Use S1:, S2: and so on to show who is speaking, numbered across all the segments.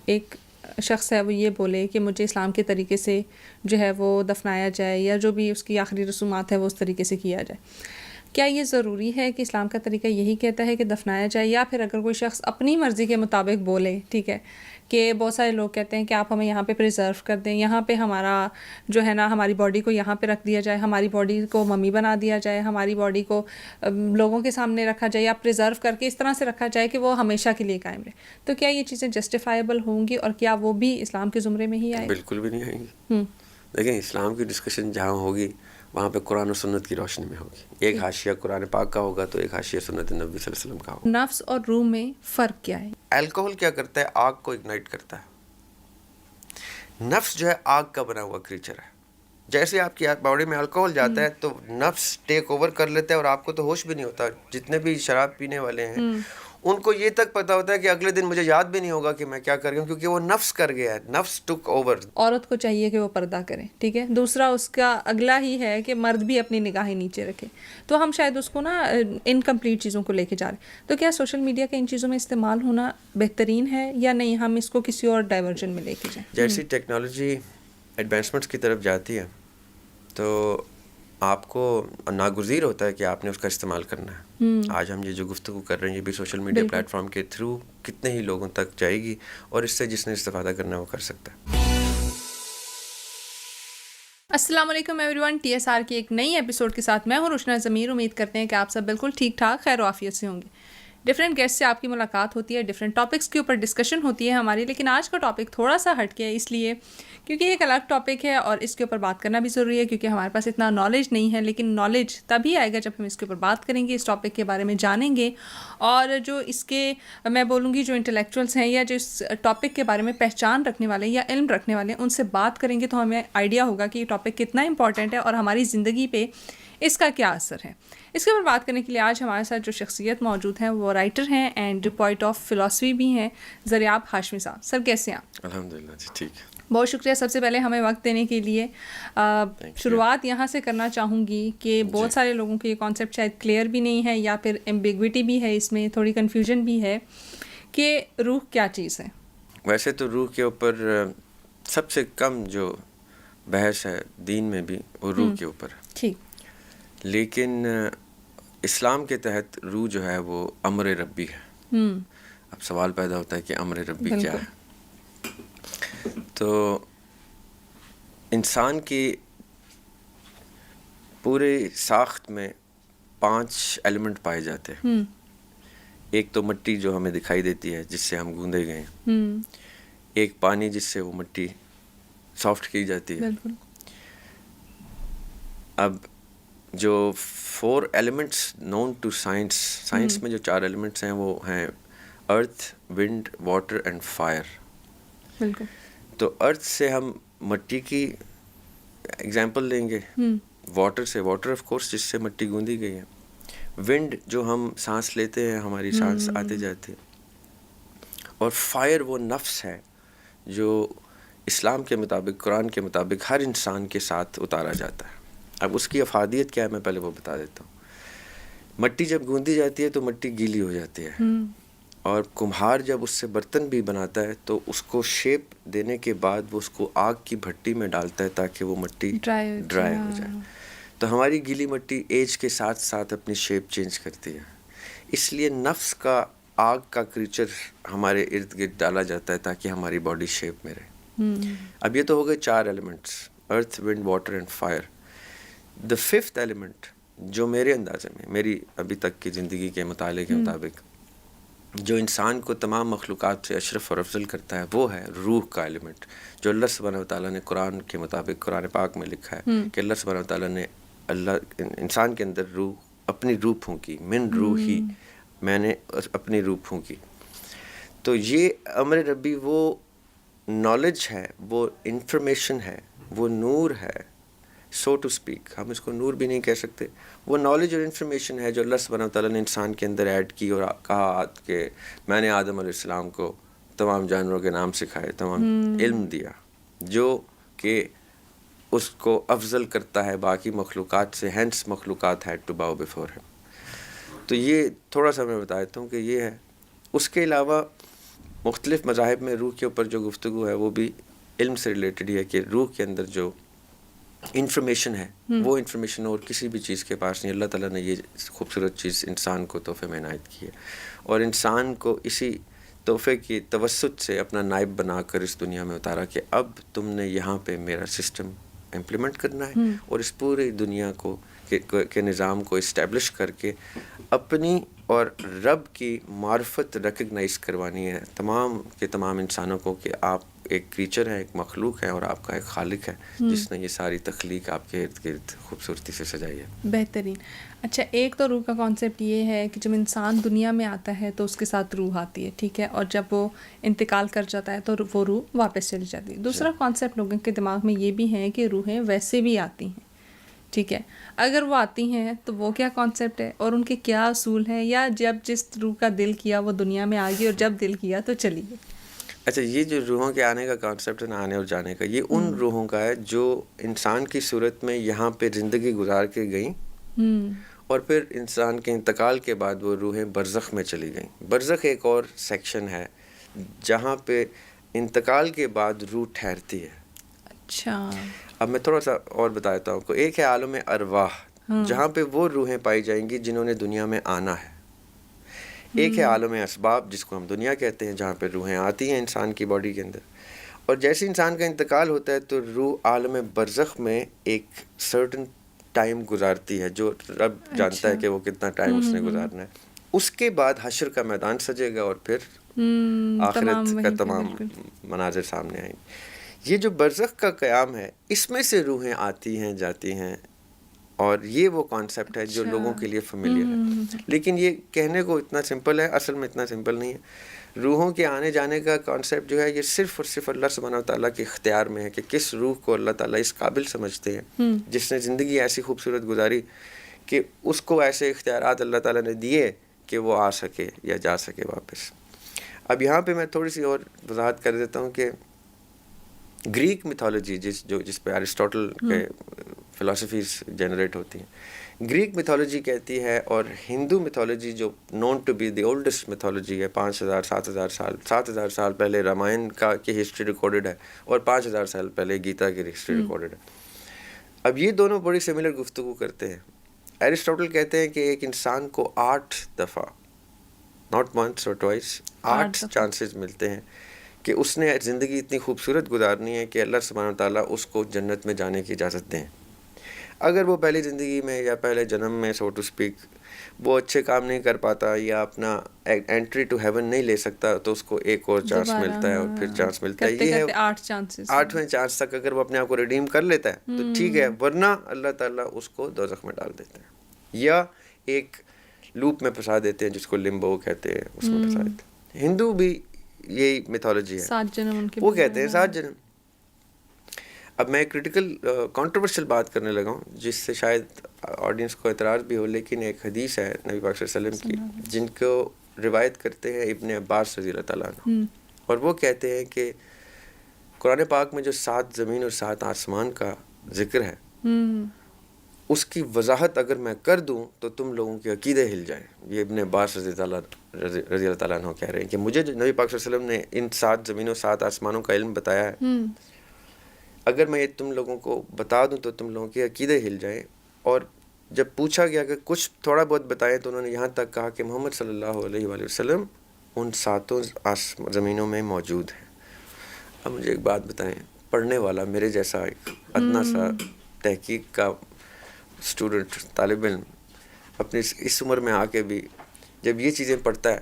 S1: ایک شخص ہے وہ یہ بولے کہ مجھے اسلام کے طریقے سے جو ہے وہ دفنایا جائے یا جو بھی اس کی آخری رسومات ہے وہ اس طریقے سے کیا جائے، کیا یہ ضروری ہے کہ اسلام کا طریقہ یہی کہتا ہے کہ دفنایا جائے، یا پھر اگر کوئی شخص اپنی مرضی کے مطابق بولے، ٹھیک ہے، کہ بہت سارے لوگ کہتے ہیں کہ آپ ہمیں یہاں پہ پریزرو کر دیں، یہاں پہ ہمارا جو ہے نا ہماری باڈی کو یہاں پہ رکھ دیا جائے، ہماری باڈی کو ممی بنا دیا جائے، ہماری باڈی کو لوگوں کے سامنے رکھا جائے یا پریزرو کر کے اس طرح سے رکھا جائے کہ وہ ہمیشہ کے لیے قائم رہے، تو کیا یہ چیزیں جسٹیفائبل ہوں گی اور کیا وہ بھی اسلام کے زمرے میں ہی آئے؟
S2: بالکل بھی نہیں آئیں گی. دیکھیں اسلام کی ڈسکشن جہاں ہوگی وہاں پہ قرآن و سنت کی روشنی میں ہوگی. ایک حاشیہ قرآن پاک کا ہوگا تو ایک حاشیہ سنت نبی صلی اللہ علیہ وسلم کا ہوگا.
S1: نفس اور روح میں فرق کیا ہے؟
S2: الکوہل کیا کرتا ہے؟ آگ کو اگنائٹ کرتا ہے. نفس جو ہے آگ کا بنا ہوا کریچر ہے. جیسے آپ کی باڈی میں الکوہل جاتا ہے تو نفس ٹیک اوور کر لیتا ہے اور آپ کو تو ہوش بھی نہیں ہوتا. جتنے بھی شراب پینے والے ہیں ان کو یہ تک پتا ہوتا ہے کہ اگلے دن مجھے یاد بھی نہیں ہوگا کہ میں کیا کر رہی ہوں، کیونکہ وہ نفس کر گیا ہے، نفس ٹک اوور.
S1: عورت کو چاہیے کہ وہ پردہ کرے، ٹھیک ہے. دوسرا اس کا اگلا ہی ہے کہ مرد بھی اپنی نگاہیں نیچے رکھے. تو ہم شاید اس کو نا انکمپلیٹ چیزوں کو لے کے جا رہے ہیں. تو کیا سوشل میڈیا کا ان چیزوں میں استعمال ہونا بہترین ہے یا نہیں، ہم اس کو کسی اور ڈائیورژن میں لے کے جائیں؟
S2: جیسی ٹیکنالوجی ایڈوانسمنٹس کی طرف جاتی ہے تو آپ کو ناگزیر ہوتا ہے کہ آپ نے اس کا استعمال کرنا ہے. آج ہم یہ جو گفتگو کر رہے ہیں یہ بھی سوشل میڈیا پلیٹ فارم کے تھرو کتنے ہی لوگوں تک جائے گی اور اس سے جس نے استفادہ کرنا ہے وہ کر سکتا ہے.
S1: السلام علیکم every one. T S R کی ایک نئی ایپیسوڈ کے ساتھ میں ہوں روشنا ضمیر. امید کرتے ہیں کہ آپ سب بالکل ٹھیک ٹھاک خیر و عافیت سے ہوں گے. ڈفرینٹ گیسٹ سے آپ کی ملاقات ہوتی ہے، ڈفرینٹ ٹاپکس کے اوپر ڈسکشن ہوتی ہے ہماری، لیکن آج کا ٹاپک تھوڑا سا ہٹ کے ہے اس لیے کیونکہ ایک الگ ٹاپک ہے اور اس کے اوپر بات کرنا بھی ضروری ہے کیونکہ ہمارے پاس اتنا نالج نہیں ہے. لیکن نالج تبھی آئے گا جب ہم اس کے اوپر بات کریں گے، اس ٹاپک کے بارے میں جانیں گے، اور جو اس کے میں بولوں گی جو انٹلیکچوئلس ہیں یا جو اس ٹاپک کے بارے میں پہچان رکھنے والے یا علم رکھنے والے ہیں ان سے بات کریں گے تو ہمیں آئیڈیا ہوگا کہ یہ ٹاپک کتنا امپورٹنٹ ہے اور ہماری زندگی پہ اس کا کیا اثر ہے. اس کے اوپر بات کرنے کے لیے آج ہمارے ساتھ جو شخصیت موجود ہیں وہ رائٹر ہیں اینڈ پوائٹ آف فلاسفی بھی ہیں، زریاب ہاشمی صاحب. سر کیسے ہیں آپ؟
S2: الحمدللہ جی ٹھیک ہے.
S1: بہت شکریہ سب سے پہلے ہمیں وقت دینے کے لیے. شروعات یہاں سے کرنا چاہوں گی کہ بہت سارے لوگوں کو یہ کانسیپٹ شاید کلیئر بھی نہیں ہے یا پھر ایمبیگوٹی بھی ہے، اس میں تھوڑی کنفیوژن بھی ہے کہ روح کیا چیز ہے.
S2: ویسے تو روح کے اوپر سب سے کم جو بحث ہے دین میں بھی وہ روح کے اوپر ہے.
S1: ٹھیک.
S2: لیکن اسلام کے تحت روح جو ہے وہ امر ربی ہے. اب سوال پیدا ہوتا ہے کہ امر ربی کیا ہے. تو انسان کی پورے ساخت میں 5 ایلیمنٹ پائے جاتے ہیں. ایک تو مٹی جو ہمیں دکھائی دیتی ہے جس سے ہم گوندے گئے ہیں. ایک پانی جس سے وہ مٹی سافٹ کی جاتی ہے. اب جو 4 ایلیمنٹس نون ٹو سائنس میں جو 4 ایلیمنٹس ہیں وہ ہیں ارتھ، ونڈ، واٹر اینڈ فائر.
S1: بالکل.
S2: تو ارتھ سے ہم مٹی کی ایگزامپل لیں گے، واٹر سے واٹر آف کورس جس سے مٹی گوندی گئی ہے، ونڈ جو ہم سانس لیتے ہیں ہماری سانس آتے جاتے، اور فائر وہ نفس ہے جو اسلام کے مطابق قرآن کے مطابق ہر انسان کے ساتھ اتارا جاتا ہے. اب اس کی افادیت کیا ہے میں پہلے وہ بتا دیتا ہوں. مٹی جب گوندی جاتی ہے تو مٹی گیلی ہو جاتی ہے، اور کمہار جب اس سے برتن بھی بناتا ہے تو اس کو شیپ دینے کے بعد وہ اس کو آگ کی بھٹی میں ڈالتا ہے تاکہ وہ مٹی ڈرائی ہو جائے. تو ہماری گیلی مٹی ایج کے ساتھ ساتھ اپنی شیپ چینج کرتی ہے. اس لیے نفس کا آگ کا کریچر ہمارے ارد گرد ڈالا جاتا ہے تاکہ ہماری باڈی شیپ میں رہے. اب یہ تو ہو گئے 4 elements, earth, wind, water and fire. The 5th element جو میرے اندازے میں میری ابھی تک کی زندگی کے مطالعے کے مطابق جو انسان کو تمام مخلوقات سے اشرف اور افضل کرتا ہے وہ ہے روح کا ایلیمنٹ، جو اللہ سبحانہ وتعالیٰ نے قرآن کے مطابق قرآن پاک میں لکھا ہے کہ اللہ سبحانہ وتعالیٰ نے انسان کے اندر روح اپنی روح پھونکی، من روحی، میں نے اپنی روح پھونکی. تو یہ امر ربی وہ نالج ہے، وہ انفارمیشن ہے، وہ نور ہے، سو ٹو اسپیک. ہم اس کو نور بھی نہیں کہہ سکتے، وہ نالج اور انفارمیشن ہے جو اللہ سبحانہ وتعالیٰ نے انسان کے اندر ایڈ کی اور کہا کہ میں نے آدم علیہ السلام کو تمام جانوروں کے نام سکھائے، تمام علم دیا جو کہ اس کو افضل کرتا ہے باقی مخلوقات سے. ہینس مخلوقات ہیڈ ٹو باؤ بفور ہم. تو یہ تھوڑا سا میں بتا دیتا ہوں کہ یہ ہے. اس کے علاوہ مختلف مذاہب میں روح کے اوپر جو گفتگو ہے وہ بھی علم سے ریلیٹڈ ہی ہے کہ روح کے اندر جو انفارمیشن ہے وہ انفارمیشن اور کسی بھی چیز کے پاس نہیں. اللہ تعالیٰ نے یہ خوبصورت چیز انسان کو تحفے میں عنایت کی ہے اور انسان کو اسی تحفے کی توسط سے اپنا نائب بنا کر اس دنیا میں اتارا کہ اب تم نے یہاں پہ میرا سسٹم امپلیمنٹ کرنا ہے اور اس پوری دنیا کو کے نظام کو اسٹیبلش کر کے اپنی اور رب کی معرفت ریکگنائز کروانی ہے تمام کے تمام انسانوں کو کہ آپ ایک کریچر ہے, ایک مخلوق ہے اور آپ کا ایک خالق ہے جس نے یہ ساری تخلیق آپ کے ارد گرد خوبصورتی سے سجائی ہے.
S1: بہترین. اچھا, ایک تو روح کا کانسیپٹ یہ ہے کہ جب انسان دنیا میں آتا ہے تو اس کے ساتھ روح آتی ہے, ٹھیک ہے, اور جب وہ انتقال کر جاتا ہے تو وہ روح واپس چلی جاتی ہے. دوسرا کانسیپٹ لوگوں کے دماغ میں یہ بھی ہے کہ روحیں ویسے بھی آتی ہیں, ٹھیک ہے, اگر وہ آتی ہیں تو وہ کیا کانسیپٹ ہے اور ان کے کیا اصول ہیں, یا جب جس روح کا دل کیا وہ دنیا میں آ گئی اور جب دل کیا تو چلی گئی.
S2: اچھا, یہ جو روحوں کے آنے کا کانسیپٹ ہے نا, آنے اور جانے کا, یہ ان روحوں کا ہے جو انسان کی صورت میں یہاں پہ زندگی گزار کے گئیں اور پھر انسان کے انتقال کے بعد وہ روحیں برزخ میں چلی گئیں. برزخ ایک اور سیکشن ہے جہاں پہ انتقال کے بعد روح ٹھہرتی ہے.
S1: اچھا,
S2: اب میں تھوڑا سا اور بتا دیتا ہوں کو. ایک ہے عالم ارواح جہاں پہ وہ روحیں پائی جائیں گی جنہوں نے دنیا میں آنا ہے. ایک ہے عالم اسباب جس کو ہم دنیا کہتے ہیں جہاں پہ روحیں آتی ہیں انسان کی باڈی کے اندر, اور جیسے انسان کا انتقال ہوتا ہے تو روح عالم برزخ میں ایک سرٹن ٹائم گزارتی ہے جو رب جانتا ہے کہ وہ کتنا ٹائم اس نے گزارنا ہے. اس کے بعد حشر کا میدان سجے گا اور پھر آخرت کا تمام مناظر سامنے آئیں گے. یہ جو برزخ کا قیام ہے اس میں سے روحیں آتی ہیں جاتی ہیں, اور یہ وہ کانسیپٹ ہے جو لوگوں کے لیے فیملیئر ہے. لیکن یہ کہنے کو اتنا سمپل ہے, اصل میں اتنا سمپل نہیں ہے. روحوں کے آنے جانے کا کانسیپٹ جو ہے یہ صرف اور صرف اللہ سبحانہ و تعالیٰ کے اختیار میں ہے کہ کس روح کو اللہ تعالیٰ اس قابل سمجھتے ہیں جس نے زندگی ایسی خوبصورت گزاری کہ اس کو ایسے اختیارات اللہ تعالیٰ نے دیے کہ وہ آ سکے یا جا سکے واپس. اب یہاں پہ میں تھوڑی سی اور وضاحت کر دیتا ہوں کہ گریک میتھولوجی جس پہ ارسطوٹل کے فلاسفیز جنریٹ ہوتی ہیں, گریک میتھولوجی کہتی ہے, اور ہندو میتھولوجی جو known to be the oldest mythology ہے, 7,000 سال پہلے رامائن کی ہسٹری ریکارڈڈ ہے اور 5,000 سال پہلے گیتا کی ہسٹری ریکارڈڈ ہے. اب یہ دونوں بڑی سملر گفتگو کرتے ہیں. ارسطوٹل کہتے ہیں کہ ایک انسان کو 8 دفعہ, ناٹ ونس اور ٹوائس, 8 چانسز ملتے ہیں کہ اس نے زندگی اتنی خوبصورت گزارنی ہے کہ اللہ سبحانہ و تعالیٰ اس کو جنت میں جانے کی اجازت دیں. اگر وہ پہلی زندگی میں یا پہلے جنم میں سو ٹو اسپیک وہ اچھے کام نہیں کر پاتا یا اپنا انٹری ٹو ہیون نہیں لے سکتا تو اس کو ایک اور چانس ملتا ہے اور پھر چانس ملتا ہے. یہ ہے 8ویں چانس تک اگر وہ اپنے آپ کو ریڈیم کر لیتا ہے تو ٹھیک ہے, ورنہ اللہ تعالیٰ اس کو دوزخ میں ڈال دیتے ہیں یا ایک لوپ میں پھنسا دیتے ہیں جس کو لمبو کہتے ہیں, اس میں پھنسا دیتے ہیں. ہندو بھی یہی میتھولوجی ہے,
S1: 7 جنم
S2: وہ کہتے ہیں 7 جنم. اب میں کرٹیکل کانٹروورشل بات کرنے لگا ہوں جس سے شاید آڈینس کو اعتراض بھی ہو, لیکن ایک حدیث ہے نبی پاک صلی اللہ علیہ وسلم کی جن کو روایت کرتے ہیں ابن عباس رضی اللہ تعالیٰ عنہ, اور وہ کہتے ہیں کہ قرآن پاک میں جو 7 زمین اور 7 آسمان کا ذکر ہے اس کی وضاحت اگر میں کر دوں تو تم لوگوں کے عقیدے ہل جائیں. یہ ابن عباس رضی اللہ تعالیٰ عنہ کہہ رہے ہیں کہ مجھے جو نبی پاک صلی اللہ علیہ وسلم نے ان 7 زمینوں 7 آسمانوں کا علم بتایا ہے, اگر میں یہ تم لوگوں کو بتا دوں تو تم لوگوں کے عقیدے ہل جائیں. اور جب پوچھا گیا کہ کچھ تھوڑا بہت بتائیں تو انہوں نے یہاں تک کہا کہ محمد صلی اللہ علیہ وآلہ وسلم ان 7 زمینوں میں موجود ہیں. اب مجھے ایک بات بتائیں, پڑھنے والا میرے جیسا ایک ادنا سا تحقیق کا اسٹوڈنٹ طالب علم اپنی اس عمر میں آ کے بھی جب یہ چیزیں پڑھتا ہے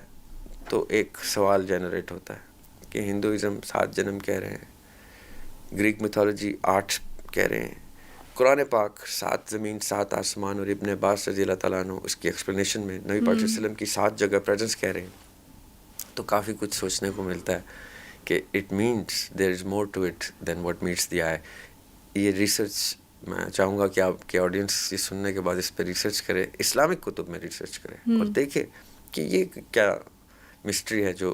S2: تو ایک سوال جنریٹ ہوتا ہے کہ ہندوازم 7 جنم کہہ رہے ہیں, گریک میتھولوجی 8 کہہ رہے ہیں, قرآن پاک 7 زمین 7 آسمان, اور ابن عباس رضی اللہ تعالیٰ عنہ اس کی ایکسپلینیشن میں نبی پاک صلی اللہ علیہ وسلم کی 7 جگہ پریزنس کہہ رہے ہیں. تو کافی کچھ سوچنے کو ملتا ہے کہ it means there is more to it than what meets the eye. یہ ریسرچ میں چاہوں گا کہ آپ کے آڈینس یہ سننے کے بعد اس پہ ریسرچ کرے, اسلامک کتب میں ریسرچ کرے اور دیکھے کہ یہ کیا مسٹری ہے جو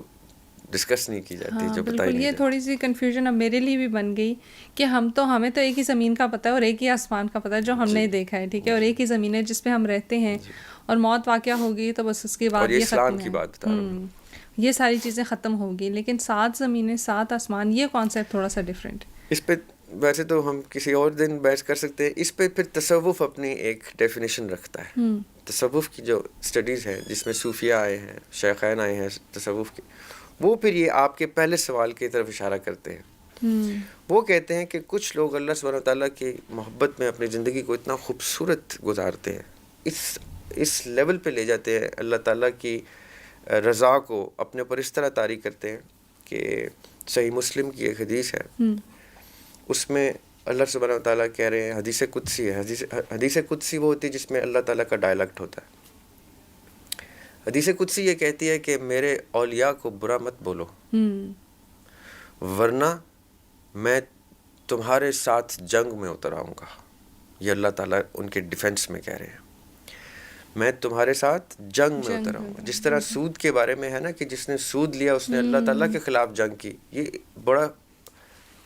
S2: ڈسکس نہیں کی جاتی, جو بتائی نہیں.
S1: یہ تھوڑی سی کنفیوژن اب میرے لیے بھی بن گئی کہ ہمیں تو ایک ہی زمین کا پتہ ہے اور ایک ہی آسمان کا پتہ ہے جو ہم نے دیکھا ہے, ٹھیک ہے, اور ایک ہی زمین ہے جس پہ ہم رہتے ہیں, اور موت واقعہ ہوگی تو بس اس کے بعد
S2: یہ اسلام کی بات بتا رہا ہوں.
S1: یہ ساری چیزیں ختم ہوگی، لیکن 7 زمینیں 7 آسمان، یہ کانسیپٹ تھوڑا سا ڈفرینٹ.
S2: اس پہ ویسے تو ہم کسی اور دن بحث کر سکتے ہیں. اس پہ پھر تصوف اپنی ایک ڈیفینیشن رکھتا ہے. تصوف کی جو اسٹڈیز ہے جس میں صوفیہ آئے ہیں، شیخین آئے ہیں تصوف کے، وہ پھر یہ آپ کے پہلے سوال کی طرف اشارہ کرتے ہیں. وہ کہتے ہیں کہ کچھ لوگ اللہ سبحانہ تعالیٰ کی محبت میں اپنی زندگی کو اتنا خوبصورت گزارتے ہیں، اس لیول پہ لے جاتے ہیں، اللہ تعالیٰ کی رضا کو اپنے پر اس طرح طاری کرتے ہیں کہ صحیح مسلم کی ایک حدیث ہے، اس میں اللہ سبحانہ تعالیٰ کہہ رہے ہیں، حدیث قدسی ہے. حدیث قدسی وہ ہوتی ہے جس میں اللہ تعالیٰ کا ڈائلیکٹ ہوتا ہے. حدیث قدسی یہ کہتی ہے کہ میرے اولیاء کو برا مت بولو، ورنہ میں تمہارے ساتھ جنگ میں اتر آؤں گا. یہ اللہ تعالیٰ ان کے ڈیفنس میں کہہ رہے ہیں، میں تمہارے ساتھ جنگ میں اتر آؤں گا. جس طرح سود کے بارے میں ہے نا کہ جس نے سود لیا اس نے اللہ تعالیٰ کے خلاف جنگ کی. یہ بڑا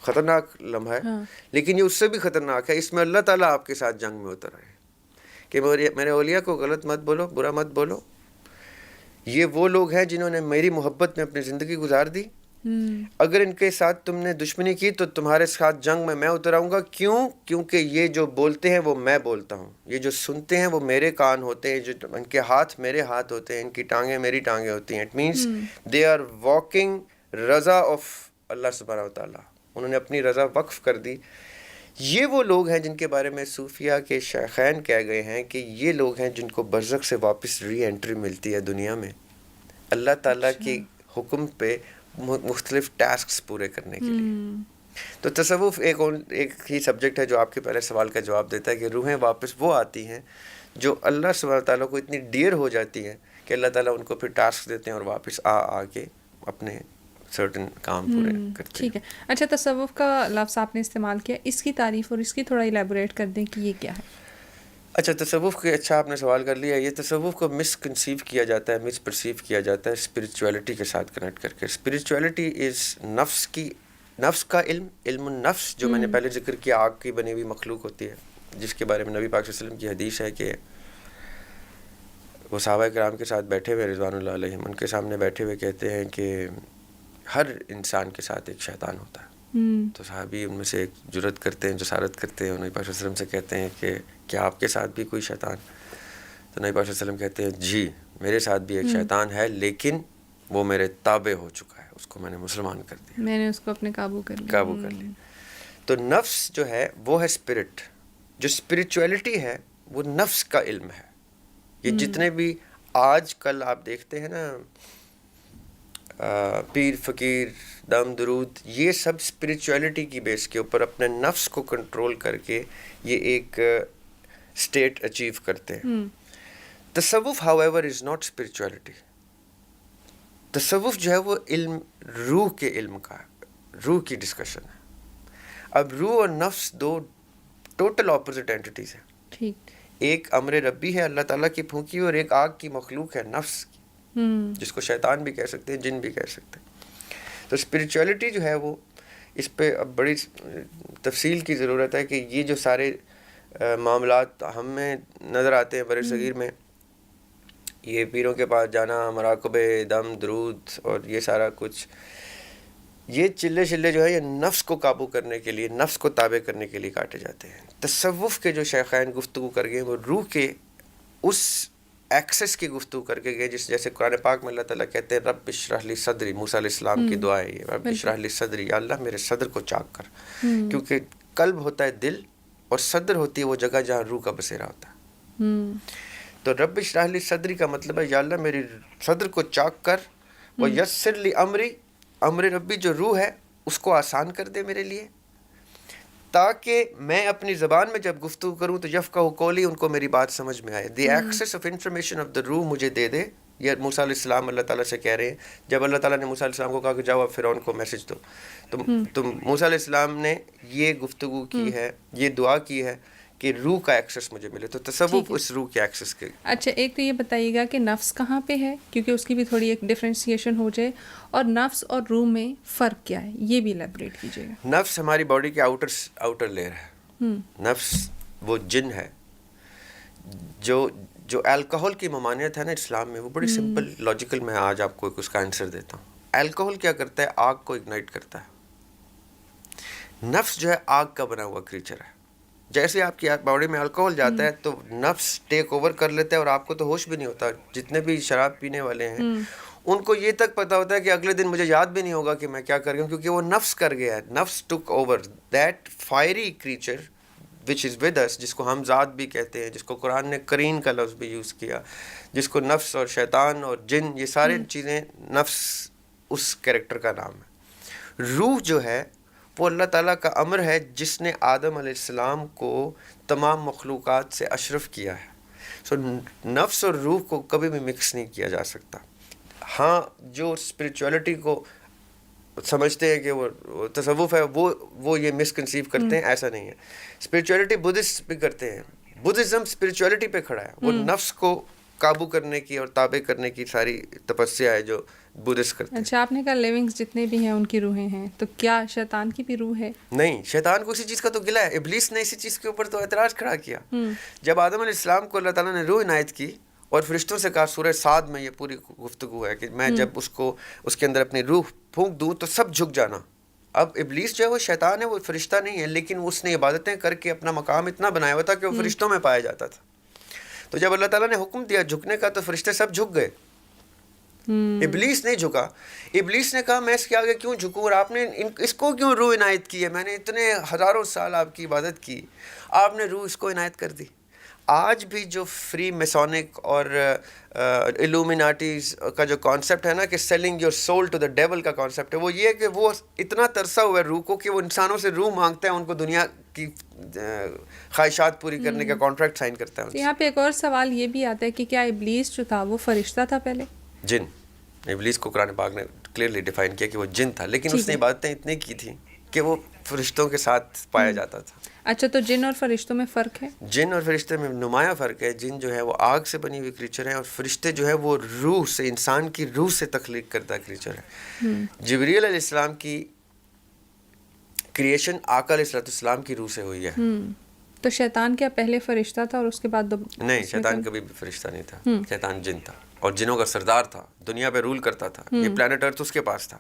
S2: خطرناک لمحہ ہے، لیکن یہ اس سے بھی خطرناک ہے. اس میں اللہ تعالیٰ آپ کے ساتھ جنگ میں اتر آئے کہ میرے اولیاء کو غلط مت بولو، برا مت بولو. یہ وہ لوگ ہیں جنہوں نے میری محبت میں اپنی زندگی گزار دی. اگر ان کے ساتھ تم نے دشمنی کی تو تمہارے ساتھ جنگ میں اتر آؤں گا. کیوں؟ کیونکہ یہ جو بولتے ہیں وہ میں بولتا ہوں، یہ جو سنتے ہیں وہ میرے کان ہوتے ہیں، جو ان کے ہاتھ میرے ہاتھ ہوتے ہیں، ان کی ٹانگیں میری ٹانگیں ہوتی ہیں. It means they are walking رضا آف اللہ سبحانہ و تعالیٰ. انہوں نے اپنی رضا وقف کر دی. یہ وہ لوگ ہیں جن کے بارے میں صوفیہ کے شیخین کہہ گئے ہیں کہ یہ لوگ ہیں جن کو برزخ سے واپس ری انٹری ملتی ہے دنیا میں اللہ تعالیٰ کی حکم پہ مختلف ٹاسکس پورے کرنے کے لیے. تو تصوف ایک ہی سبجیکٹ ہے جو آپ کے پہلے سوال کا جواب دیتا ہے کہ روحیں واپس وہ آتی ہیں جو اللہ سبحانہ تعالیٰ کو اتنی ڈیئر ہو جاتی ہیں کہ اللہ تعالیٰ ان کو پھر ٹاسک دیتے ہیں اور واپس آ کے اپنے سرٹن کام پورے کرتے ہیں.
S1: ٹھیک ہے. اچھا، تصوف کا لفظ آپ نے استعمال کیا، اس کی تعریف اور اس کی تھوڑا ایلیبوریٹ کر دیں کہ یہ کیا ہے.
S2: اچھا، تصوف کے اچھا آپ نے سوال کر لیا. یہ تصوف کو مس کنسیو کیا جاتا ہے، مس پرسیو کیا جاتا ہے اسپریچولیٹی کے ساتھ کنیکٹ کر کے. اسپریچولیٹی از نفس کا علم النفس، جو میں نے پہلے ذکر کیا، آگ کی بنی ہوئی مخلوق ہوتی ہے، جس کے بارے میں نبی پاک صلی اللہ علیہ وسلم کی حدیث ہے کہ وہ صحابہ کرام کے ساتھ بیٹھے ہوئے رضوان اللہ علیہم، ان کے سامنے بیٹھے ہوئے کہتے ہیں کہ ہر انسان کے ساتھ ایک شیطان ہوتا ہے. تو صحابی ان میں سے ایک جرت کرتے ہیں، جسارت کرتے ہیں، نبی پاک صلی اللہ علیہ وسلم سے کہتے ہیں کہ کیا آپ کے ساتھ بھی کوئی شیطان؟ تو نبی پاک صلی اللہ علیہ وسلم کہتے ہیں جی میرے ساتھ بھی ایک شیطان ہے، لیکن وہ میرے تابع ہو چکا ہے، اس کو میں نے مسلمان کر دیا،
S1: میں نے اس کو اپنے قابو کر لیا.
S2: تو نفس جو ہے وہ ہے اسپرٹ. جو اسپریچولیٹی ہے وہ نفس کا علم ہے. یہ جتنے بھی آج کل آپ دیکھتے ہیں نا پیر فقیر دم درود، یہ سب اسپریچولیٹی کی بیس کے اوپر اپنے نفس کو کنٹرول کر کے یہ ایک اسٹیٹ اچیو کرتے ہیں. تصوف however is not spirituality. تصوف جو ہے وہ علم روح کے علم کا ہے، روح کی ڈسکشن ہے. اب روح اور نفس دو ٹوٹل اپوزٹ اینٹیز ہیں.
S1: ٹھیک.
S2: ایک امر ربی ہے اللہ تعالیٰ کی پھونکی اور ایک آگ کی مخلوق ہے نفس کی، جس کو شیطان بھی کہہ سکتے ہیں، جن بھی کہہ سکتے ہیں. تو اسپریچولیٹی جو ہے وہ اس پہ اب بڑی تفصیل کی ضرورت ہے کہ یہ جو سارے معاملات ہمیں نظر آتے ہیں بر صغیر میں، یہ پیروں کے پاس جانا، مراقبے، دم درود اور یہ سارا کچھ، یہ چلے جو ہے یہ نفس کو قابو کرنے کے لیے، نفس کو تابع کرنے کے لیے کاٹے جاتے ہیں. تصوف کے جو شیخین گفتگو کر گئے وہ روح کے اس ایکسس کی گفتگو کر کے گئے، جیسے قرآن پاک میں اللہ تعالیٰ کہتے ہیں رب اشرح لی صدری. موسیٰ علیہ السلام کی دعا ہے یہ، رب اشرح لی صدری، یا اللہ میرے صدر کو چاک کر. کیونکہ قلب ہوتا ہے دل اور صدر ہوتی ہے وہ جگہ جہاں روح کا بسیرا ہوتا ہے. تو رب اشرح لی صدری کا مطلب ہے یا اللہ میری صدر کو چاک کر، ویسر لی امری، امر ربی جو روح ہے اس کو آسان کر دے میرے لیے، تاکہ میں اپنی زبان میں جب گفتگو کروں تو یفقہوا قولی، ان کو میری بات سمجھ میں آئے. The access of information of the روح مجھے دے دے. یہ موسیٰ علیہ السلام اللہ تعالیٰ سے کہہ رہے ہیں، جب اللہ تعالیٰ نے موسیٰ علیہ السلام کو کہا کہ جاؤ اب فرعون کو میسج دو، تو موسیٰ علیہ السلام نے یہ گفتگو کی ہے، یہ دعا کی ہے کہ روح کا ایکسس مجھے ملے. تو تصوف اس روح کے ایکسس کے.
S1: اچھا، ایک تو یہ بتائیے گا کہ نفس کہاں پہ ہے، کیونکہ اس کی بھی تھوڑی ایک ڈفرینسیشن ہو جائے، اور نفس اور روح میں فرق کیا ہے یہ بھی ایلیبوریٹ کیجیے گا.
S2: نفس ہماری باڈی کے آؤٹر لیئر ہے. نفس وہ جن ہے جو جو الکحل کی ممانعت ہے نا اسلام میں، وہ بڑی سمپل لاجیکل، میں آج آپ کو اس کا آنسر دیتا ہوں. الکحل کیا کرتا ہے؟ آگ کو اگنائٹ کرتا ہے. نفس جو ہے آگ کا بنا ہوا کریچر ہے. جیسے آپ کی باڈی میں الکحل جاتا ہے تو نفس ٹیک اوور کر لیتا ہے اور آپ کو تو ہوش بھی نہیں ہوتا. جتنے بھی شراب پینے والے ہیں ان کو یہ تک پتہ ہوتا ہے کہ اگلے دن مجھے یاد بھی نہیں ہوگا کہ میں کیا کر گیا ہوں، کیونکہ وہ نفس کر گیا ہے. نفس took over that fiery creature which is with us, جس کو ہم ذات بھی کہتے ہیں، جس کو قرآن نے قرین کا لفظ بھی یوز کیا، جس کو نفس اور شیطان اور جن، یہ سارے چیزیں نفس اس کریکٹر کا نام ہے. روح جو ہے وہ اللہ تعالیٰ کا امر ہے جس نے آدم علیہ السلام کو تمام مخلوقات سے اشرف کیا ہے. سو نفس اور روح کو کبھی بھی مکس نہیں کیا جا سکتا. ہاں جو اسپریچولیٹی کو سمجھتے ہیں کہ وہ تصوف ہے، وہ یہ مسکنسیو کرتے ہیں. ایسا نہیں ہے. اسپریچولیٹی بدھسٹ بھی کرتے ہیں. بدھزم اسپریچولیٹی پہ کھڑا ہے. وہ نفس کو قابو کرنے کی اور تابع کرنے کی ساری تپسیا ہے جو بدھسٹ کرتے ہیں.
S1: اچھا، آپ نے کہا لیونگز جتنے بھی ہیں ان کی روحیں ہیں، تو کیا شیطان کی بھی روح ہے؟
S2: نہیں، شیطان کو اسی چیز کا تو گلا ہے. ابلیس نے اسی چیز کے اوپر تو اعتراض کھڑا کیا. جب آدم علیہ السلام کو اللہ تعالیٰ نے روح عنایت کی اور فرشتوں سے کہا، سورہ صاد میں یہ پوری گفتگو ہے کہ میں جب اس کے اندر اپنی روح پھونک دوں تو سب جھک جانا. اب ابلیس جو ہے وہ شیطان ہے، وہ فرشتہ نہیں ہے، لیکن اس نے عبادتیں کر کے اپنا مقام اتنا بنایا ہوا تھا کہ وہ فرشتوں میں پایا جاتا تھا. تو جب اللہ تعالیٰ نے حکم دیا جھکنے کا تو فرشتے سب جھک گئے. ابلیس نہیں جھکا. ابلیس نے کہا میں اس کے آگے کیوں جھکوں، اور آپ نے اس کو کیوں روح عنایت کی ہے؟ میں نے اتنے ہزاروں سال آپ کی عبادت کی، آپ نے روح اس کو عنایت کر دی. آج بھی جو فری میسونک اور ایلومیناٹیز کا جو کانسیپٹ ہے نا کہ selling your soul to the devil کا کانسیپٹ ہے، وہ یہ ہے کہ وہ اتنا ترسا ہوا ہے روح کو کہ وہ انسانوں سے روح مانگتا ہے، ان کو دنیا کی خواہشات پوری کرنے کا کانٹریکٹ سائن کرتا ہے.
S1: یہاں پہ ایک اور سوال یہ بھی آتا ہے کہ کیا ابلیس جو تھا وہ فرشتہ تھا پہلے؟
S2: جن. ابلیس کو قرآن پاک نے کلیئرلی ڈیفائن کیا کہ وہ جن تھا، لیکن اس نے عبادتیں اتنی کی تھیں کہ وہ فرشتوں کے ساتھ پایا جاتا تھا.
S1: اچھا، تو جن اور فرشتوں میں فرق ہے؟
S2: جن اور فرشتے میں نمایاں فرق ہے. جن جو ہے وہ آگ سے بنی ہوئی کریچر ہیں، اور فرشتے جو ہے وہ روح سے، انسان کی روح سے تخلیق کردہ کریچر ہے. جبریل علیہ السلام کی کریشن آقا علیہ السلام کی روح سے ہوئی ہے.
S1: تو شیطان کیا پہلے فرشتہ تھا اور اس کے بعد
S2: نہیں، شیطان کبھی بھی فرشتہ نہیں تھا. شیطان جن تھا اور جنوں کا سردار تھا، دنیا پہ رول کرتا تھا. یہ پلانٹ ارتھ اس کے پاس تھا.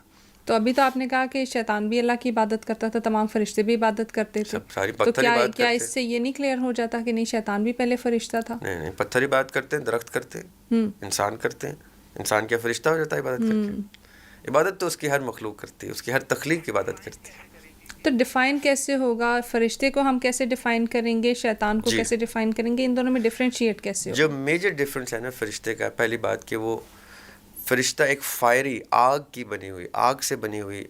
S1: تو ابھی تو آپ نے کہا کہ شیطان بھی اللہ کی عبادت کرتا تھا، تمام فرشتے بھی عبادت کرتے تھے، تو کیا اس سے یہ نہیں کلیئر ہو جاتا کہ نہیں شیطان بھی پہلے فرشتہ تھا؟
S2: نہیں، پتھر عبادت کرتے ہیں، درخت کرتے ہیں، انسان کرتے ہیں. انسان کیا فرشتہ ہو جاتا ہے عبادت کر کے؟ عبادت تو اس کی ہر مخلوق کرتی ہے، اس کی ہر تخلیق عبادت کرتی ہے.
S1: تو ڈیفائن کیسے ہوگا؟ فرشتے کو ہم کیسے ڈیفائن کریں گے، شیطان کو کیسے ڈیفائن کریں گے؟ ان دونوں میں ڈیفرینشیٹ کیسے ہوگا؟
S2: جو میجر ڈفرینس ہے نا فرشتے کا، پہلی بات کہ وہ فرشتہ ایک فائری آگ کی بنی ہوئی، آگ سے بنی ہوئی،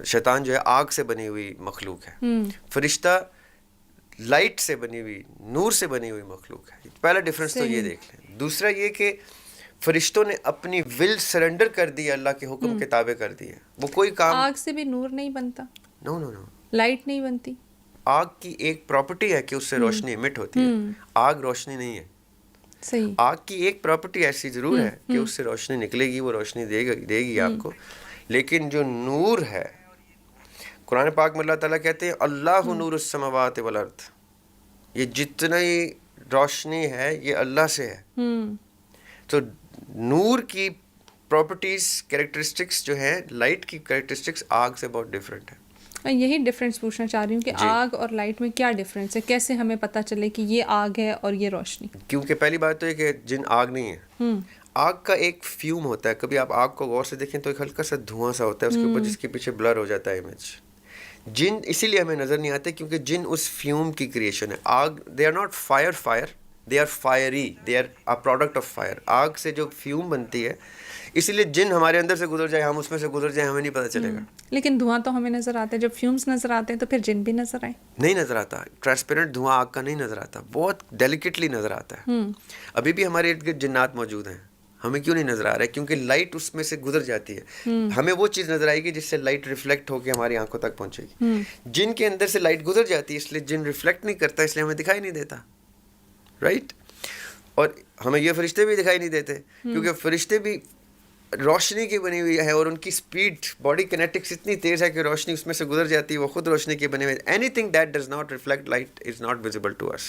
S2: شیطان جو ہے آگ سے بنی ہوئی مخلوق ہے. فرشتہ لائٹ سے بنی ہوئی، نور سے بنی ہوئی مخلوق ہے. پہلا ڈفرینس تو یہ دیکھ لیں. دوسرا یہ کہ فرشتوں نے اپنی ول سرنڈر کر دی، اللہ کے حکم کے تابع کر دی ہے. وہ کوئی کام،
S1: آگ سے بھی نور نہیں بنتا،
S2: نو،
S1: لائٹ نہیں بنتی.
S2: آگ کی ایک پراپرٹی ہے کہ اس سے روشنی ایمٹ ہوتی ہے. آگ روشنی نہیں ہے.
S1: صحیح.
S2: آگ کی ایک پراپرٹی ایسی ضرور ہے کہ اس سے روشنی نکلے گی، وہ روشنی دے گی آپ کو. لیکن جو نور ہے، قرآن پاک میں اللہ تعالیٰ کہتے ہیں اللہ نور السماوات والارض، یہ جتنی روشنی ہے یہ اللہ سے ہے. تو نور کی پراپرٹیز، کریکٹرسٹکس جو ہیں، لائٹ کی کریکٹرسٹکس آگ سے بہت ڈفرینٹ ہے.
S1: میں یہی ڈفرینس پوچھنا چاہ رہی ہوں کہ آگ اور لائٹ میں کیا ڈفرینس ہے، کیسے ہمیں پتہ چلے کہ یہ آگ ہے اور یہ روشنی؟ کیونکہ
S2: پہلی بات تو یہ کہ جن آگ نہیں ہے. آگ کا ایک فیوم ہوتا ہے. کبھی آپ آگ کو غور سے دیکھیں تو ایک ہلکا سا دھواں سا ہوتا ہے اس کے اوپر، جس کے پیچھے بلر ہو جاتا ہے امیج. جن اسی لیے ہمیں نظر نہیں آتے کیونکہ جن اس فیوم کی کریشن ہے. آگ، they are not fire, they are fiery, they are a product of fire. آگ سے جو فیوم بنتی ہے، اسی لیے جن ہمارے اندر سے گزر جائے، ہم اس میں سے گزر جائیں، ہمیں نہیں پتہ چلے گا.
S1: لیکن دھواں تو ہمیں نظر آتا ہے. جب فیومز نظر آتے ہیں تو پھر جن بھی نظر آئے؟
S2: نہیں نظر آتا. ٹرانسپیرنٹ دھواں آگ کا نہیں نظر آتا، بہت ڈیلیکیٹلی نظر آتا ہے. ابھی بھی ہمارے ارد گرد جنات موجود ہیں. ہمیں کیوں نہیں نظر آ رہا ہے؟ کیونکہ لائٹ اس میں سے گزر جاتی ہے. ہمیں وہ چیز نظر آئے گی جس سے لائٹ ریفلیکٹ ہو کے ہماری آنکھوں تک پہنچے گی. جن کے اندر سے لائٹ گزر جاتی ہے، اس لیے جن ریفلیکٹ نہیں کرتا، اس لیے ہمیں دکھائی نہیں دیتا. رائٹ. اور ہمیں یہ فرشتے بھی دکھائی نہیں دیتے کیونکہ فرشتے بھی روشنی کی بنی ہوئی ہے، اور ان کی سپیڈ، باڈی کینیٹکس اتنی تیز ہے کہ روشنی اس میں سے گزر جاتی ہے. وہ خود روشنی کے بنے ہوئے. Anything that does not reflect light is not visible to us.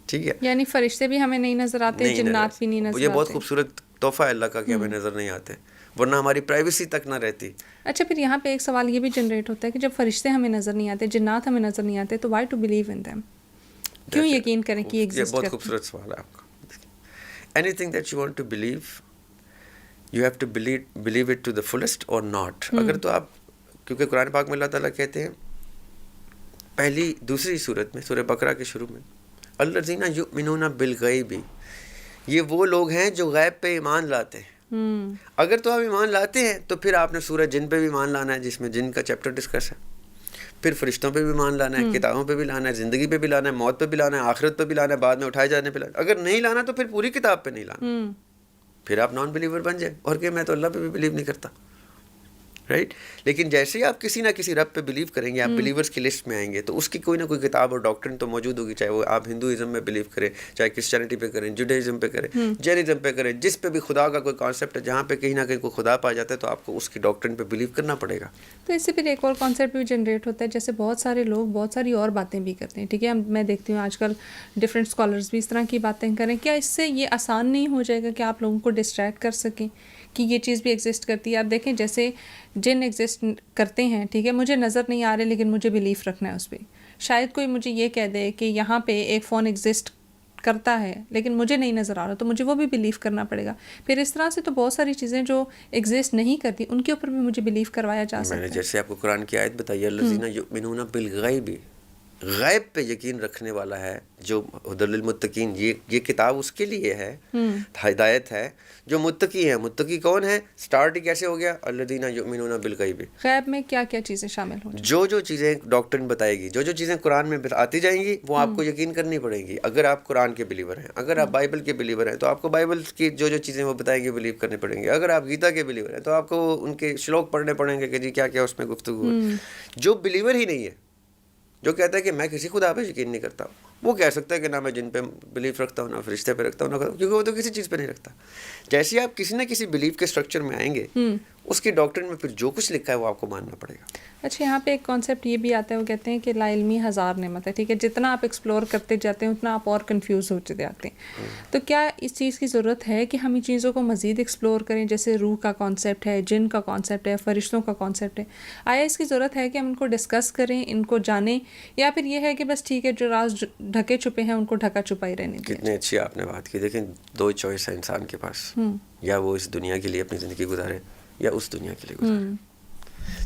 S2: ٹھیک ہے.
S1: یعنی فرشتے بھی ہمیں نہیں نظر آتے, جنات بھی نہیں نظر آتے.
S2: یہ بہت خوبصورت تحفہ ہے اللہ کا کہ ہمیں نظر نہیں آتے, ورنہ ہماری پرائیویسی تک نہ رہتی.
S1: اچھا, پھر یہاں پہ ایک سوال یہ بھی جنریٹ ہوتا ہے کہ جب فرشتے ہمیں نظر نہیں آتے, جنات ہمیں نظر نہیں آتے, تو why to believe in them, کیوں یقین کریں کہ یہ ایگزسٹ کرتے ہیں؟
S2: بہت خوبصورت سوال ہے آپ کا. Anything that you want to believe, you have to believe it to the fullest or not. اگر تو آپ, کیونکہ قرآن پاک میں اللہ تعالیٰ کہتے ہیں پہلی دوسری صورت میں سورہ بقرہ کے شروع میں, الذین یؤمنون بالغیب, یہ وہ لوگ ہیں جو غیب پہ ایمان لاتے ہیں. اگر تو آپ ایمان لاتے ہیں تو پھر آپ نے سورہ جن پہ بھی ایمان لانا ہے, جس میں جن کا چیپٹر ڈسکس ہے. پھر فرشتوں پہ بھی ایمان لانا ہے, کتابوں پہ بھی لانا ہے, زندگی پہ بھی لانا ہے, موت پہ بھی لانا ہے, آخرت پہ بھی لانا ہے, بعد میں اٹھائے جانے پہ لانا ہے. اگر نہیں لانا تو پھر پوری کتاب پہ نہیں لانا, پھر آپ نان بلیور بن جائیں اور کہ میں تو اللہ پہ بھی بلیو نہیں کرتا, رائٹ. لیکن جیسے ہی آپ کسی نہ کسی رب پہ بلیو کریں گے, آپ بلیورس کی لسٹ میں آئیں گے, تو اس کی کوئی نہ کوئی کتاب اور ڈاکٹرن تو موجود ہوگی, چاہے وہ آپ ہندوازم میں بلیو کریں, چاہے کرسچینٹی پہ کریں, جوڈائزم پہ کریں, جینزم پہ کریں, جس پہ بھی خدا کا کوئی کانسیپٹ ہے, جہاں پہ کہیں نہ کہیں کوئی خدا پا جاتا ہے, تو آپ کو اس کی ڈاکٹرن پہ بلیو کرنا پڑے گا.
S1: تو اس سے پھر ایک اور کانسیپٹ بھی جنریٹ ہوتا ہے, جیسے بہت سارے لوگ بہت ساری اور باتیں بھی کرتے ہیں, ٹھیک ہے. میں دیکھتی ہوں آج کل ڈفرینٹ اسکالرز بھی اس طرح کی باتیں کریں. کیا اس سے یہ آسان نہیں ہو جائے گا کہ آپ لوگوں کو ڈسٹریکٹ کر سکیں کہ یہ چیز بھی ایگزسٹ کرتی ہے؟ آپ دیکھیں جیسے جن ایگزسٹ کرتے ہیں, ٹھیک ہے, مجھے نظر نہیں آ رہے لیکن مجھے بلیف رکھنا ہے اس پہ. شاید کوئی مجھے یہ کہہ دے کہ یہاں پہ ایک فون ایگزسٹ کرتا ہے لیکن مجھے نہیں نظر آ رہا, تو مجھے وہ بھی بلیف کرنا پڑے گا. پھر اس طرح سے تو بہت ساری چیزیں جو ایگزسٹ نہیں کرتی ان کے اوپر بھی مجھے بلیف کروایا جا سکتا ہے.
S2: میں نے جیسے آپ کو قرآن کی آیت بتائی ہے, الذین یؤمنون بالغیب, غیب پہ یقین رکھنے والا ہے جو ہدی للمتقین, یہ کتاب اس کے لیے ہے, ہدایت ہے جو متقی ہیں. متقی کون ہے؟ سٹارٹ ہی کیسے ہو گیا, الذین یؤمنون بالغیب.
S1: غیب میں کیا کیا چیزیں شامل ہوں؟
S2: جو چیزیں ڈاکٹرن بتائے گی, جو چیزیں قرآن میں آتی جائیں گی, وہ آپ کو یقین کرنی پڑیں گی. اگر آپ قرآن کے بلیور ہیں, اگر آپ بائبل کے بلیور ہیں, تو آپ کو بائبل کی جو چیزیں وہ بتائیں گی بلیو کرنی پڑیں گی. اگر آپ گیتا کے بلیور ہیں تو آپ کو ان کے شلوک پڑھنے پڑیں گے کہ جی کیا کیا اس میں گفتگو ہے. جو بلیور ہی نہیں ہے, جو کہتا ہے کہ میں کسی خدا پہ یقین نہیں کرتا, وہ کہہ سکتا ہے کہ نہ میں جن پہ بلیف رکھتا ہوں, نہ فرشتے پہ رکھتا ہوں, نہ کیونکہ وہ تو کسی چیز پہ نہیں رکھتا. جیسے آپ کسی نہ کسی بلیف کے اسٹرکچر میں آئیں گے, اس کی ڈاکٹرن میں پھر جو کچھ لکھا ہے وہ آپ کو ماننا پڑے گا.
S1: اچھا, یہاں پہ ایک کانسیپٹ یہ بھی آتا ہے, وہ کہتے ہیں کہ لا علمی ہزار نعمت ہے, ٹھیک ہے. جتنا آپ ایکسپلور کرتے جاتے ہیں اتنا آپ اور کنفیوز ہوتے جاتے ہیں. تو کیا اس چیز کی ضرورت ہے کہ ہم ان چیزوں کو مزید ایکسپلور کریں, جیسے روح کا کانسیپٹ ہے, جن کا کانسیپٹ ہے, فرشتوں کا کانسیپٹ ہے؟ آیا اس کی ضرورت ہے کہ ہم ان کو ڈسکس کریں, ان کو جانیں, یا پھر یہ ہے کہ بس ٹھیک ہے جو راز ڈھکے چھپے ہیں ان کو ڈھکا چھپا ہی رہنے دیں؟
S2: کتنی اچھی آپ نے بات کی. دیکھیں, دو چوائس ہے انسان کے پاس, یا وہ اس دنیا کے لیے اپنی زندگی گزارے یا اس دنیا کے لیے گزارے.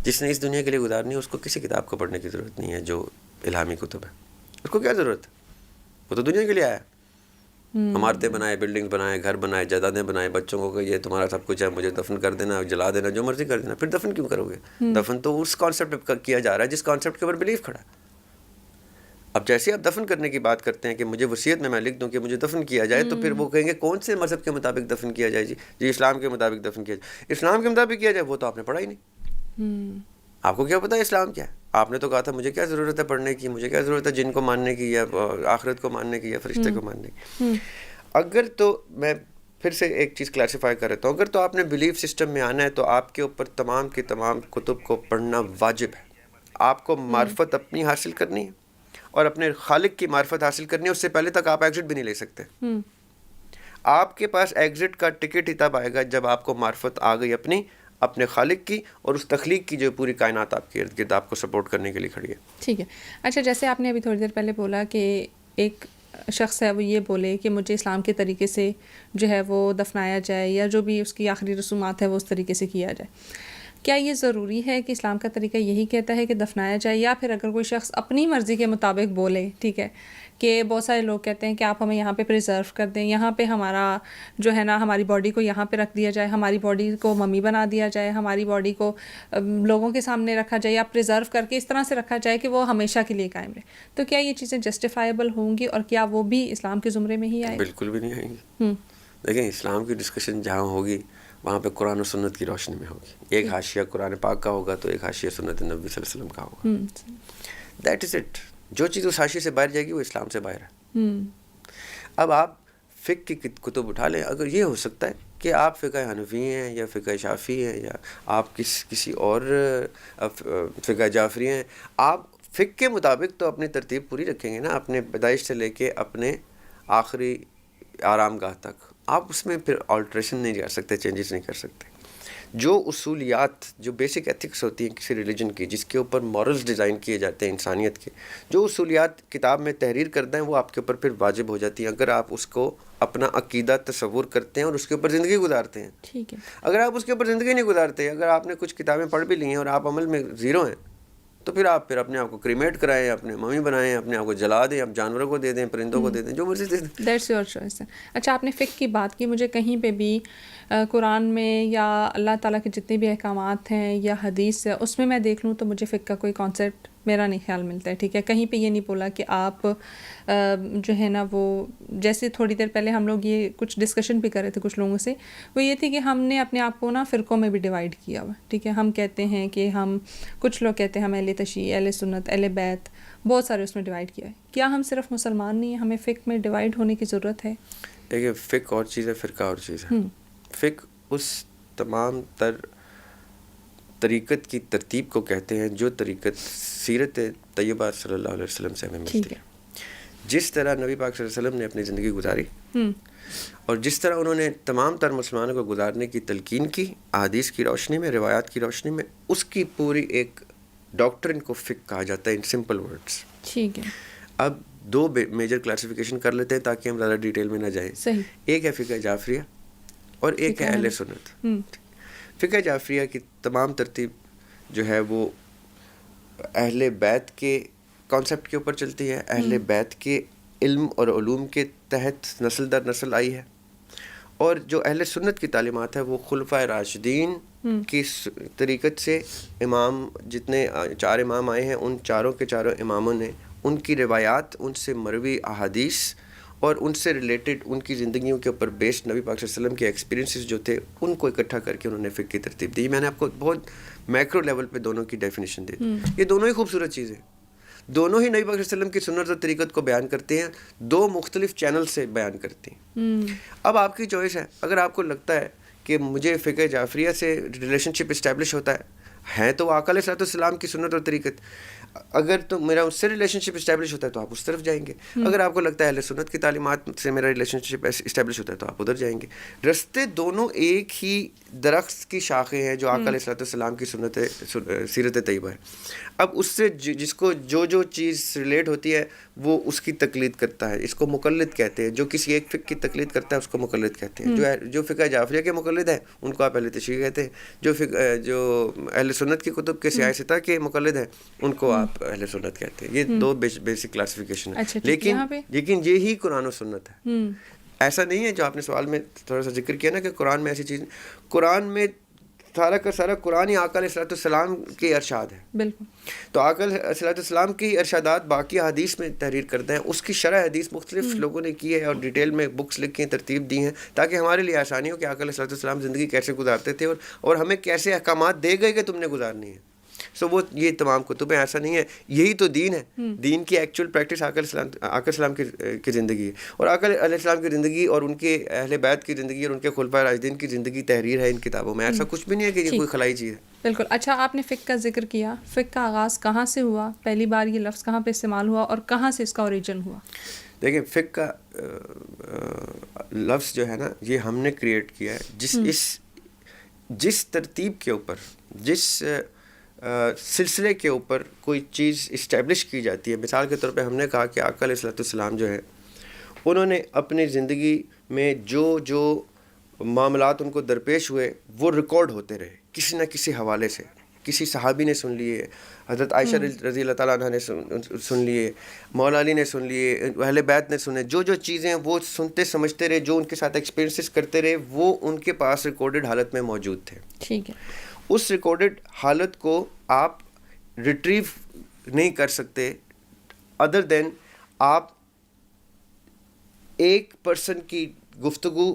S2: جس نے اس دنیا کے لیے گزارنی ہے اس کو کسی کتاب کو پڑھنے کی ضرورت نہیں ہے جو الہامی کتب ہے. اس کو کیا ضرورت ہے, وہ تو دنیا کے لیے آیا. عمارتیں بنائے, بلڈنگز بنائے, گھر بنائے, جائیدادیں بنائے, بچوں کو کہ یہ تمہارا سب کچھ ہے, مجھے دفن کر دینا, جلا دینا, جو مرضی کر دینا. پھر دفن کیوں کرو گے؟ دفن تو اس کانسیپٹ پہ کیا جا رہا ہے جس کانسیپٹ کے اوپر بلیف کھڑا ہے. اب جیسے آپ دفن کرنے کی بات کرتے ہیں کہ مجھے وصیت میں لکھ دوں کہ مجھے دفن کیا جائے, تو پھر وہ کہیں گے کون سے مذہب کے مطابق دفن کیا جائے؟ جی اسلام کے مطابق دفن کیا جائے. اسلام کے مطابق کیا جائے, وہ تو آپ نے پڑھا ہی نہیں. آپ کو کیا پتا ہے اسلام کیا ہے؟ آپ نے تو کہا تھا مجھے کیا ضرورت ہے پڑھنے کی, مجھے کیا ضرورت ہے جن کو ماننے کی, یا آخرت کو ماننے کی, یا فرشتے کو ماننے کی. اگر تو میں پھر سے ایک چیز کلیریفائی کر رہتا ہوں, اگر تو آپ نے بلیف سسٹم میں آنا ہے تو آپ کے اوپر تمام کی تمام کتب کو پڑھنا واجب ہے. آپ کو معرفت اپنی حاصل کرنی ہے اور اپنے خالق کی معرفت حاصل کرنی ہے. اس سے پہلے تک آپ ایگزٹ بھی نہیں لے سکتے. آپ کے پاس ایگزٹ کا ٹکٹ ہی تب آئے گا جب آپ کو معرفت آ گئی اپنے خالق کی, اور اس تخلیق کی جو پوری کائنات آپ کے ارد گرد آپ کو سپورٹ کرنے کے لیے کھڑی ہے.
S1: ٹھیک ہے. اچھا, جیسے آپ نے ابھی تھوڑی دیر پہلے بولا کہ ایک شخص ہے وہ یہ بولے کہ مجھے اسلام کے طریقے سے جو ہے وہ دفنایا جائے, یا جو بھی اس کی آخری رسومات ہے وہ اس طریقے سے کیا جائے. کیا یہ ضروری ہے کہ اسلام کا طریقہ یہی کہتا ہے کہ دفنایا جائے, یا پھر اگر کوئی شخص اپنی مرضی کے مطابق بولے, ٹھیک ہے, کہ بہت سارے لوگ کہتے ہیں کہ آپ ہمیں یہاں پہ پریزرو کر دیں, یہاں پہ ہمارا جو ہے نا ہماری باڈی کو یہاں پہ رکھ دیا جائے, ہماری باڈی کو ممی بنا دیا جائے, ہماری باڈی کو لوگوں کے سامنے رکھا جائے, یا پریزرو کر کے اس طرح سے رکھا جائے کہ وہ ہمیشہ کے لیے قائم رہے, تو کیا یہ چیزیں جسٹیفائبل ہوں گی, اور کیا وہ بھی اسلام کے زمرے میں ہی آئے؟
S2: بالکل بھی نہیں آئیں گی. دیکھیں, اسلام کی ڈسکشن جہاں ہوگی وہاں پہ قرآن و سنت کی روشنی میں ہوگی. ایک حاشیہ قرآن پاک کا ہوگا تو ایک حاشیہ سنت نبی صلی اللہ علیہ وسلم کا ہوگا. That is it. جو چیز اس حاشیے سے باہر جائے گی وہ اسلام سے باہر ہے. اب آپ فقہ کی کتب اٹھا لیں, اگر یہ ہو سکتا ہے کہ آپ فقہ حنفی ہیں یا فقہ شافعی ہیں, یا آپ کسی اور فقہ جعفری ہیں, آپ فقہ کے مطابق تو اپنی ترتیب پوری رکھیں گے نا, اپنے پیدائش سے لے کے اپنے آخری آرام گاہ تک، آپ اس میں پھر آلٹریشن نہیں کر سکتے، چینجز نہیں کر سکتے. جو اصولیات، جو بیسک ایتھکس ہوتی ہیں کسی ریلیجن کی، جس کے اوپر مورلز ڈیزائن کیے جاتے ہیں انسانیت کے، جو اصولیات کتاب میں تحریر کردہ ہیں وہ آپ کے اوپر پھر واجب ہو جاتی ہیں اگر آپ اس کو اپنا عقیدہ تصور کرتے ہیں اور اس کے اوپر زندگی گزارتے ہیں.
S1: ٹھیک ہے.
S2: اگر آپ اس کے اوپر زندگی نہیں گزارتے، اگر آپ نے کچھ کتابیں پڑھ بھی لی ہیں اور آپ عمل میں زیرو ہیں، تو پھر آپ اپنے آپ کو کریمیٹ کرائیں، اپنے ممی بنائیں، اپنے آپ کو جلا دیں، آپ جانوروں کو دے دیں، پرندوں کو دے دیں، جو مرضی دے دیں.
S1: That's your choice. اچھا، آپ نے فقہ کی بات کی، مجھے کہیں پہ بھی قرآن میں یا اللہ تعالیٰ کے جتنے بھی احکامات ہیں یا حدیث ہے اس میں دیکھ لوں تو مجھے فقہ کا کوئی کانسیپٹ میرا نہیں خیال ملتا ہے. ٹھیک ہے، کہیں پہ یہ نہیں بولا کہ آپ جو ہے نا وہ، جیسے تھوڑی دیر پہلے ہم لوگ یہ کچھ ڈسکشن بھی کر رہے تھے کچھ لوگوں سے، وہ یہ تھی کہ ہم نے اپنے آپ کو نا فرقوں میں بھی ڈیوائیڈ کیا ہوا. ٹھیک ہے، ہم کہتے ہیں کہ ہم، کچھ لوگ کہتے ہیں ہم اہل تشیع، اہل سنت، اہل بیت، بہت سارے اس میں ڈیوائیڈ کیا ہے. کیا ہم صرف مسلمان نہیں ہیں، ہمیں فقہ میں ڈیوائیڈ ہونے کی ضرورت ہے؟
S2: دیکھیے، فقہ اور چیز ہے، فرقہ اور چیز ہے. فقہ اس تمام تر طریقت کی ترتیب کو کہتے ہیں جو طریقت سیرت طیبہ صلی اللہ علیہ وسلم سے ہمیں ملتی ہے. جس طرح نبی پاک صلی اللہ علیہ وسلم نے اپنی زندگی گزاری اور جس طرح انہوں نے تمام تر مسلمانوں کو گزارنے کی تلقین کی احادیث کی روشنی میں، روایات کی روشنی میں، اس کی پوری ایک ڈاکٹرن کو فقہ کہا جاتا ہے ان سمپل ورڈز.
S1: ٹھیک ہے.
S2: اب دو میجر کلاسیفیکیشن کر لیتے ہیں تاکہ ہم زیادہ ڈیٹیل میں نہ جائیں.
S1: صحیح.
S2: ایک ہے فقہ جعفریہ اور ایک ہے اہل سنت. فقہ جعفریہ کی تمام ترتیب جو ہے وہ اہل بیت کے کانسیپٹ کے اوپر چلتی ہے، اہل بیت کے علم اور علوم کے تحت نسل در نسل آئی ہے. اور جو اہل سنت کی تعلیمات ہے وہ خلفائے راشدین کی طریقت سے، امام جتنے 4 امام آئے ہیں ان چاروں کے چاروں اماموں نے ان کی روایات، ان سے مروی احادیث اور ان سے ریلیٹڈ ان کی زندگیوں کے اوپر بیسڈ نبی پاک صلی اللہ علیہ وسلم کے ایکسپیرینسز جو تھے ان کو اکٹھا کر کے انہوں نے فقہ کی ترتیب دی. میں نے آپ کو بہت میکرو لیول پہ دونوں کی ڈیفینیشن دے دی. یہ دونوں ہی خوبصورت چیزیں، دونوں ہی نبی پاک صلی اللہ علیہ وسلم کی سنت اور طریقت کو بیان کرتے ہیں، دو مختلف چینل سے بیان کرتے ہیں. اب آپ کی چوائس ہے، اگر آپ کو لگتا ہے کہ مجھے فقہ جعفریہ سے ریلیشن شپ اسٹیبلش ہوتا ہے تو آقا علیہ السلام کی سنت اور طریقت، اگر تو میرا اس سے ریلیشن شپ اسٹیبلش ہوتا ہے تو آپ اس طرف جائیں گے. اگر آپ کو لگتا ہے اہل سنت کی تعلیمات سے میرا ریلیشن شپ اسٹیبلش ہوتا ہے تو آپ ادھر جائیں گے. رستے دونوں ایک ہی درخت کی شاخیں ہیں جو آقا علیہ السلام کی سنت سیرت طیبہ ہے. اب اس سے جس کو جو چیز ریلیٹ ہوتی ہے وہ اس کی تقلید کرتا ہے، اس کو مقلد کہتے ہیں. جو کسی ایک فقہ کی تقلید کرتا ہے اس کو مقلد کہتے ہیں. جو فقہ جعفریہ کے مقلد ہیں ان کو آپ اہل تشیع کہتے ہیں. جو اہل سنت کی کتب کے سیاہ ستہ کے مقلد ہیں ان کو آپ اہل سنت کہتے ہیں. یہ دو بیسک کلاسیفیکیشن ہے. لیکن یہی قرآن و سنت ہے. ایسا نہیں ہے جو آپ نے سوال میں تھوڑا سا ذکر کیا نا کہ قرآن میں ایسی چیز، قرآن میں سارا کا سارا قرآن ہی آقا علیہ السلام کے ارشاد ہے. بالکل. تو آقا علیہ السلام کی ارشادات باقی حدیث میں تحریر کرتے ہیں، اس کی شرح حدیث مختلف لوگوں نے کی ہے اور ڈیٹیل میں بکس لکھی ہیں، ترتیب دی ہیں تاکہ ہمارے لیے آسانی ہو کہ آقا علیہ السلام زندگی کیسے گزارتے تھے اور ہمیں کیسے احکامات دے گئے کہ تم نے گزارنی ہے. وہ یہ تمام کتبیں، ایسا نہیں ہے، یہی تو دین ہے. دین کی ایکچوئل پریکٹس آقا علیہ السلام کی زندگی ہے اور آقا علیہ السلام کی زندگی اور ان کے اہل بیت کی زندگی اور ان کے خلفائے راشدین کی زندگی تحریر ہے ان کتابوں میں. ایسا کچھ بھی نہیں ہے کہ یہ کوئی خلائی چیز ہے. بالکل.
S1: اچھا، آپ نے فقہ کا ذکر کیا، فقہ کا آغاز کہاں سے ہوا؟ پہلی بار یہ لفظ کہاں پہ استعمال ہوا اور کہاں سے اس کا اوریجن ہوا؟
S2: دیکھیں، فقہ کا لفظ جو ہے نا یہ ہم نے کریٹ کیا ہے جس ترتیب کے اوپر، جس سلسلے کے اوپر کوئی چیز اسٹیبلش کی جاتی ہے. مثال کے طور پہ ہم نے کہا کہ آقا علیہ السلام جو ہے انہوں نے اپنی زندگی میں جو معاملات ان کو درپیش ہوئے وہ ریکارڈ ہوتے رہے کسی نہ کسی حوالے سے. کسی صحابی نے سن لیے، حضرت عائشہ رضی اللہ تعالیٰ عنہ نے سن لیے، مولا علی نے سن لیے، اہل بیت نے سنے. جو چیزیں وہ سنتے سمجھتے رہے، جو ان کے ساتھ ایکسپیرینسز کرتے رہے، وہ ان کے پاس ریکارڈڈ حالت میں موجود تھے. ٹھیک ہے. اس ریکارڈڈ حالت کو آپ ریٹریو نہیں کر سکتے ادر دین آپ ایک پرسن کی گفتگو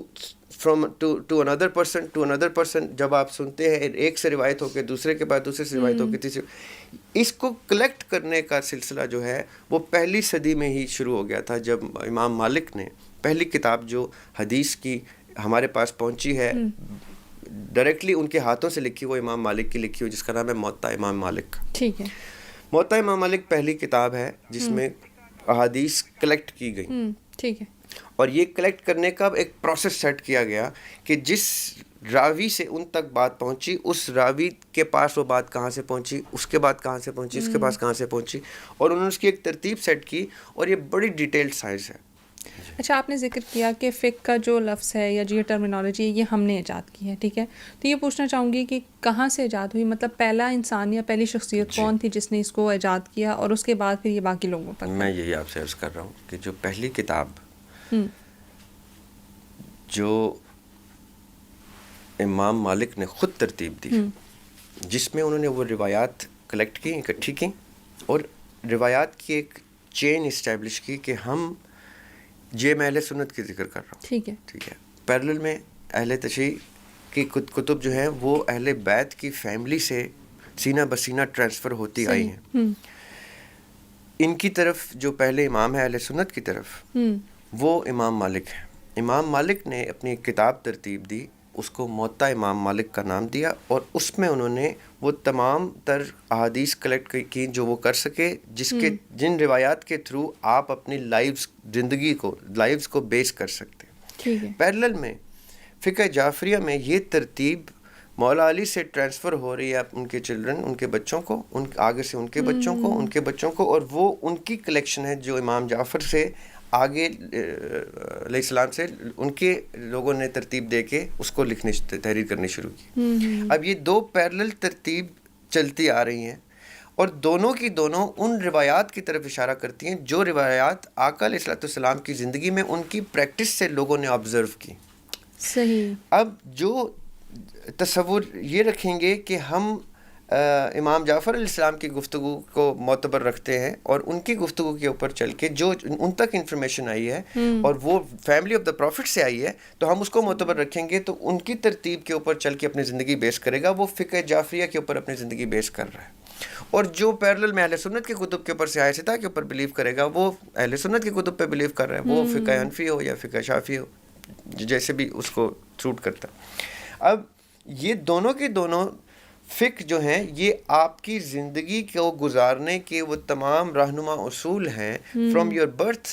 S2: فرام ٹو اندر پرسن جب آپ سنتے ہیں ایک سے روایت ہو کے دوسرے کے بعد دوسرے سے روایت ہو کے تیسرے، اس کو کلیکٹ کرنے کا سلسلہ جو ہے وہ پہلی صدی میں ہی شروع ہو گیا تھا جب امام مالک نے پہلی کتاب جو حدیث کی ہمارے پاس پہنچی ہے ڈائریکٹلی ان کے ہاتھوں سے لکھی، وہ امام مالک کی لکھی ہوئی جس کا نام ہے موطا امام مالک. ٹھیک ہے. موطا امام مالک پہلی کتاب ہے جس میں احادیث کلیکٹ کی گئی. ٹھیک ہے. اور یہ کلیکٹ کرنے کا ایک پروسیس سیٹ کیا گیا کہ جس راوی سے ان تک بات پہنچی, اس راوی کے پاس وہ بات کہاں سے پہنچی, اس کے بعد کہاں سے پہنچی, اس کے پاس کہاں سے پہنچی, اور انہوں نے اس کی ایک ترتیب سیٹ کی, اور یہ بڑی ڈیٹیلڈ سائنس ہے.
S1: اچھا, آپ نے ذکر کیا کہ فقہ کا جو لفظ ہے یا جو ٹرمینالوجی ہے یہ ہم نے ایجاد کی ہے, ٹھیک ہے, تو یہ پوچھنا چاہوں گی کہ کہاں سے ایجاد ہوئی, مطلب پہلا انسان یا پہلی شخصیت کون تھی جس نے اس کو ایجاد کیا, اور اس کے بعد پھر یہ باقی لوگوں پر.
S2: میں یہی آپ سے عرض کر رہا ہوں کہ جو پہلی کتاب جو امام مالک نے خود ترتیب دی, جس میں انہوں نے وہ روایات کلیکٹ کی, اکٹھی کی, اور روایات کی ایک چین اسٹیبلش کی کہ ہم یہ میں اہل سنت کی ذکر کر رہا ہوں,
S1: ٹھیک ہے.
S2: پیرلل میں اہل تشیع کی کتب جو ہیں وہ اہل بیت کی فیملی سے سینہ بسینہ ٹرانسفر ہوتی آئی ہیں. ان کی طرف جو پہلے امام ہے اہل سنت کی طرف, وہ امام مالک ہے. امام مالک نے اپنی ایک کتاب ترتیب دی, اس کو موطا امام مالک کا نام دیا, اور اس میں انہوں نے وہ تمام تر احادیث کلیکٹ کی جو وہ کر سکے, جن روایات کے تھرو آپ اپنی زندگی کو لائفز کو بیس کر سکتے. پیرلل میں فقہ جعفریہ میں یہ ترتیب مولا علی سے ٹرانسفر ہو رہی ہے ان کے چلڈرن, ان کے بچوں کو, آگے سے ان کے بچوں کو, ان کے بچوں کو, اور وہ ان کی کلیکشن ہے جو امام جعفر سے آگے علیہ السلام سے ان کے لوگوں نے ترتیب دے کے اس کو لکھنے تحریر کرنی شروع کی. اب یہ دو پیرلل ترتیب چلتی آ رہی ہیں, اور دونوں کی دونوں ان روایات کی طرف اشارہ کرتی ہیں جو روایات آقا علیہ السلام کی زندگی میں ان کی پریکٹس سے لوگوں نے آبزرو کی.
S1: صحیح.
S2: اب جو تصور یہ رکھیں گے کہ ہم امام جعفر علیہ السلام کی گفتگو کو معتبر رکھتے ہیں, اور ان کی گفتگو کے اوپر چل کے جو ان تک انفارمیشن آئی ہے اور وہ فیملی آف دا پروفٹ سے آئی ہے, تو ہم اس کو معتبر رکھیں گے, تو ان کی ترتیب کے اوپر چل کے اپنی زندگی بیس کرے گا. وہ فقہ جعفریہ کے اوپر اپنی زندگی بیس کر رہا ہے. اور جو پیرلل میں اہل سنت کی کتب کے اوپر سیاہ سطح کے اوپر بلیو کرے گا, وہ اہل سنت کی کتب پہ بلیو کر رہا ہے, وہ فقہ حنفی ہو یا فقہ شافعی ہو, جیسے بھی اس کو سوٹ کرتا. اب یہ دونوں کے دونوں فقہ جو ہیں یہ آپ کی زندگی کو گزارنے کے وہ تمام رہنما اصول ہیں, from your birth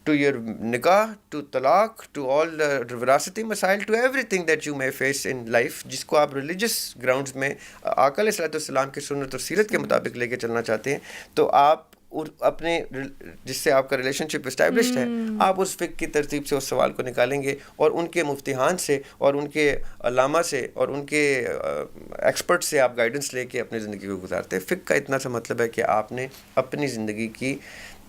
S2: to your نکاح ٹو طلاق ٹو آل وراثتی مسائل to everything that you may face in life, جس کو آپ ریلیجس گراؤنڈز میں آقا علیہ السلام کی سنت اور سیرت کے مطابق لے کے چلنا چاہتے ہیں, تو آپ اپنے جس سے آپ کا ریلیشن شپ اسٹیبلشڈ ہے, آپ اس فقہ کی ترتیب سے اس سوال کو نکالیں گے, اور ان کے مفتیان سے اور ان کے علامہ سے اور ان کے ایکسپرٹ سے آپ گائیڈنس لے کے اپنی زندگی کو گزارتے ہیں. فقہ کا اتنا سا مطلب ہے کہ آپ نے اپنی زندگی کی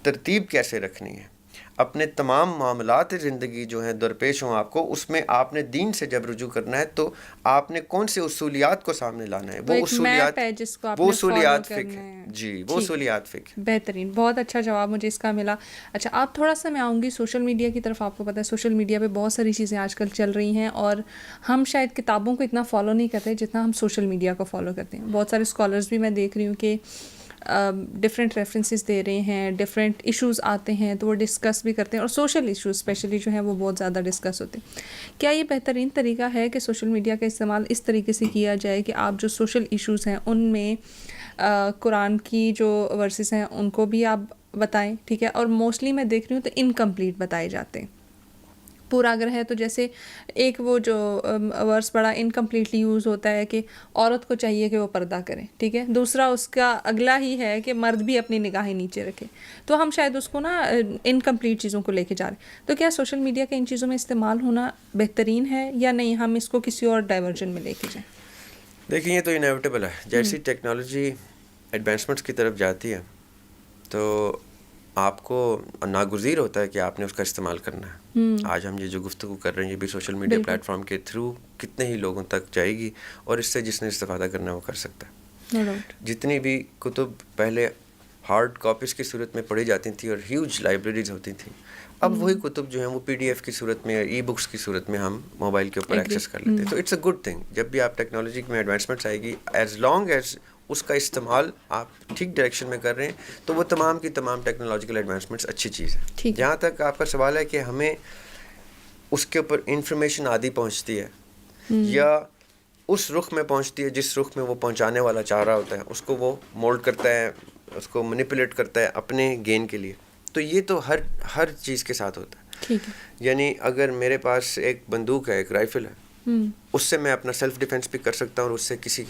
S2: ترتیب کیسے رکھنی ہے, اپنے تمام معاملات زندگی جو ہیں درپیش ہوں آپ کو, اس میں آپ نے دین سے جب رجوع کرنا ہے تو آپ نے کون سے اصولیات کو سامنے لانا ہے, وہ اصولیات فقہ ہے. جی, وہ اصولیات فقہ.
S1: بہترین, بہت اچھا جواب مجھے اس کا ملا. اچھا, آپ تھوڑا سا میں آؤں گی سوشل میڈیا کی طرف. آپ کو پتہ ہے سوشل میڈیا پہ بہت ساری چیزیں آج کل چل رہی ہیں, اور ہم شاید کتابوں کو اتنا فالو نہیں کرتے جتنا ہم سوشل میڈیا کو فالو کرتے ہیں. بہت سارے اسکالرز بھی میں دیکھ رہی ہوں کہ ڈفرینٹ ریفرنسز دے رہے ہیں, ڈفرینٹ ایشوز آتے ہیں تو وہ ڈسکس بھی کرتے ہیں, اور سوشل ایشوز اسپیشلی جو ہیں وہ بہت زیادہ ڈسکس ہوتے ہیں. کیا یہ بہترین طریقہ ہے کہ سوشل میڈیا کا استعمال اس طریقے سے کیا جائے کہ آپ جو سوشل ایشوز ہیں ان میں قرآن کی جو ورسز ہیں ان کو بھی آپ بتائیں, ٹھیک ہے, اور موسٹلی میں دیکھ رہی ہوں تو انکمپلیٹ بتائے جاتے ہیں. پورا اگر ہے تو جیسے ایک وہ جو ورس بڑا انکمپلیٹلی یوز ہوتا ہے کہ عورت کو چاہیے کہ وہ پردہ کرے, ٹھیک ہے, دوسرا اس کا اگلا ہی ہے کہ مرد بھی اپنی نگاہیں نیچے رکھے, تو ہم شاید اس کو نا انکمپلیٹ چیزوں کو لے کے جا رہے ہیں. تو کیا سوشل میڈیا کا ان چیزوں میں استعمال ہونا بہترین ہے یا نہیں, ہم اس کو کسی اور ڈائیورژن میں لے کے جائیں؟
S2: دیکھیں, یہ تو انیویٹیبل ہے, جیسی ٹیکنالوجی ایڈوانسمنٹس کی طرف جاتی ہے تو آپ کو ناگزیر ہوتا ہے کہ آپ نے اس کا استعمال کرنا ہے. آج ہم یہ جو گفتگو کر رہے ہیں یہ بھی سوشل میڈیا پلیٹ فارم کے تھرو کتنے ہی لوگوں تک جائے گی, اور اس سے جس نے استفادہ کرنا ہے وہ کر سکتا ہے. جتنی بھی کتب پہلے ہارڈ کاپیز کی صورت میں پڑھی جاتی تھیں اور ہیوج لائبریریز ہوتی تھیں, اب وہی کتب جو ہیں وہ پی ڈی ایف کی صورت میں, ای بکس کی صورت میں ہم موبائل کے اوپر ایکسیس کر لیتے ہیں. تو اٹس اے گڈ تھنگ. جب بھی آپ ٹیکنالوجی میں ایڈوانسمنٹس آئے گی, ایز لانگ ایز اس کا استعمال آپ ٹھیک ڈائریکشن میں کر رہے ہیں تو وہ تمام کی تمام ٹیکنالوجیکل ایڈوانسمنٹس اچھی چیز ہے. جہاں تک آپ کا سوال ہے کہ ہمیں اس کے اوپر انفارمیشن آدھی پہنچتی ہے یا اس رخ میں پہنچتی ہے جس رخ میں وہ پہنچانے والا چاہ رہا ہوتا ہے, اس کو وہ مولڈ کرتا ہے, اس کو مینیپولیٹ کرتا ہے اپنے گین کے لیے, تو یہ تو ہر چیز کے ساتھ ہوتا ہے.
S1: ٹھیک ہے.
S2: یعنی اگر میرے پاس ایک بندوق ہے, ایک رائفل ہے, اس سے میں اپنا سیلف ڈیفینس بھی کر سکتا ہوں اور اس سے کسی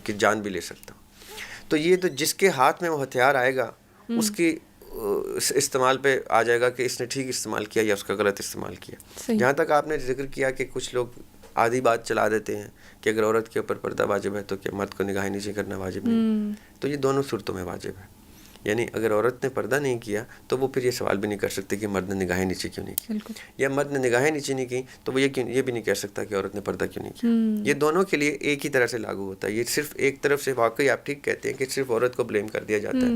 S2: کی جان بھی لے سکتا ہوں. تو یہ تو جس کے ہاتھ میں وہ ہتھیار آئے گا اس کی استعمال پہ آ جائے گا کہ اس نے ٹھیک استعمال کیا یا اس کا غلط استعمال کیا. جہاں تک آپ نے ذکر کیا کہ کچھ لوگ آدھی بات چلا دیتے ہیں کہ اگر عورت کے اوپر پردہ واجب ہے تو کیا مرد کو نگاہ نیچی کرنا واجب نہیں, تو یہ دونوں صورتوں میں واجب ہے. یعنی اگر عورت نے پردہ نہیں کیا تو وہ پھر یہ سوال بھی نہیں کر سکتی کہ مرد نے نگاہیں نیچی کیوں نہیں کی, یا مرد نے نگاہیں نیچی نہیں کی تو وہ یہ بھی نہیں کہہ سکتا کہ عورت نے پردہ کیوں نہیں کیا. یہ دونوں کے لیے ایک ہی طرح سے لاگو ہوتا ہے. یہ صرف ایک طرف سے واقعی آپ ٹھیک کہتے ہیں کہ صرف عورت کو بلیم کر دیا جاتا ہے,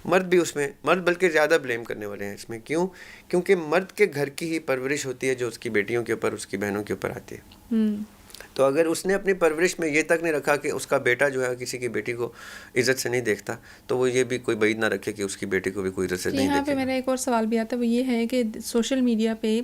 S2: مرد بھی اس میں, مرد بلکہ زیادہ بلیم کرنے والے ہیں اس میں. کیوں؟ کیونکہ مرد کے گھر کی ہی پرورش ہوتی ہے جو اس کی بیٹیوں کے اوپر, اس کی بہنوں کے اوپر آتی ہے. تو اگر اس نے اپنی پرورش میں یہ تک نہیں رکھا کہ اس کا بیٹا جو ہے کسی کی بیٹی کو عزت سے نہیں دیکھتا, تو وہ یہ بھی کوئی بعید نہ رکھے کہ اس کی بیٹی کو بھی کوئی عزت سے نہیں دیکھے.
S1: یہاں پہ میرا ایک اور سوال بھی آتا ہے, وہ یہ ہے کہ سوشل میڈیا پہ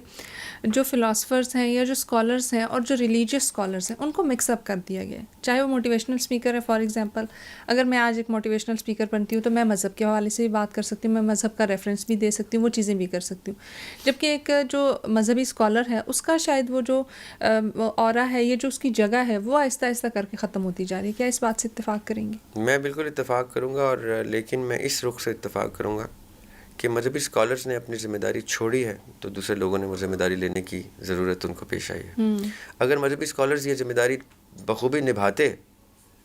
S1: جو فلاسفرز ہیں یا جو اسکالرس ہیں اور جو ریلیجیس اسکالرس ہیں ان کو مکس اپ کر دیا گیا ہے. چاہے وہ موٹیویشنل اسپیکر ہے, فار ایگزامپل اگر میں آج ایک موٹیویشنل اسپیکر بنتی ہوں تو میں مذہب کے حوالے سے بھی بات کر سکتی ہوں, میں مذہب کا ریفرنس بھی دے سکتی ہوں, وہ چیزیں بھی کر سکتی ہوں. جبکہ ایک جو مذہبی اسکالر ہے اس کا شاید وہ جو اورا ہے, یہ جو اس کی جگہ ہے, وہ آہستہ آہستہ کر کے ختم ہوتی جا رہی ہے. کیا اس بات سے اتفاق کریں گے؟
S2: میں بالکل اتفاق کروں گا, اور لیکن میں اس رخ سے اتفاق کروں گا کہ مذہبی اسکالرس نے اپنی ذمہ داری چھوڑی ہے تو دوسرے لوگوں نے وہ ذمہ داری لینے کی ضرورت ان کو پیش آئی ہے. اگر مذہبی اسکالرس یہ ذمہ داری بخوبی نبھاتے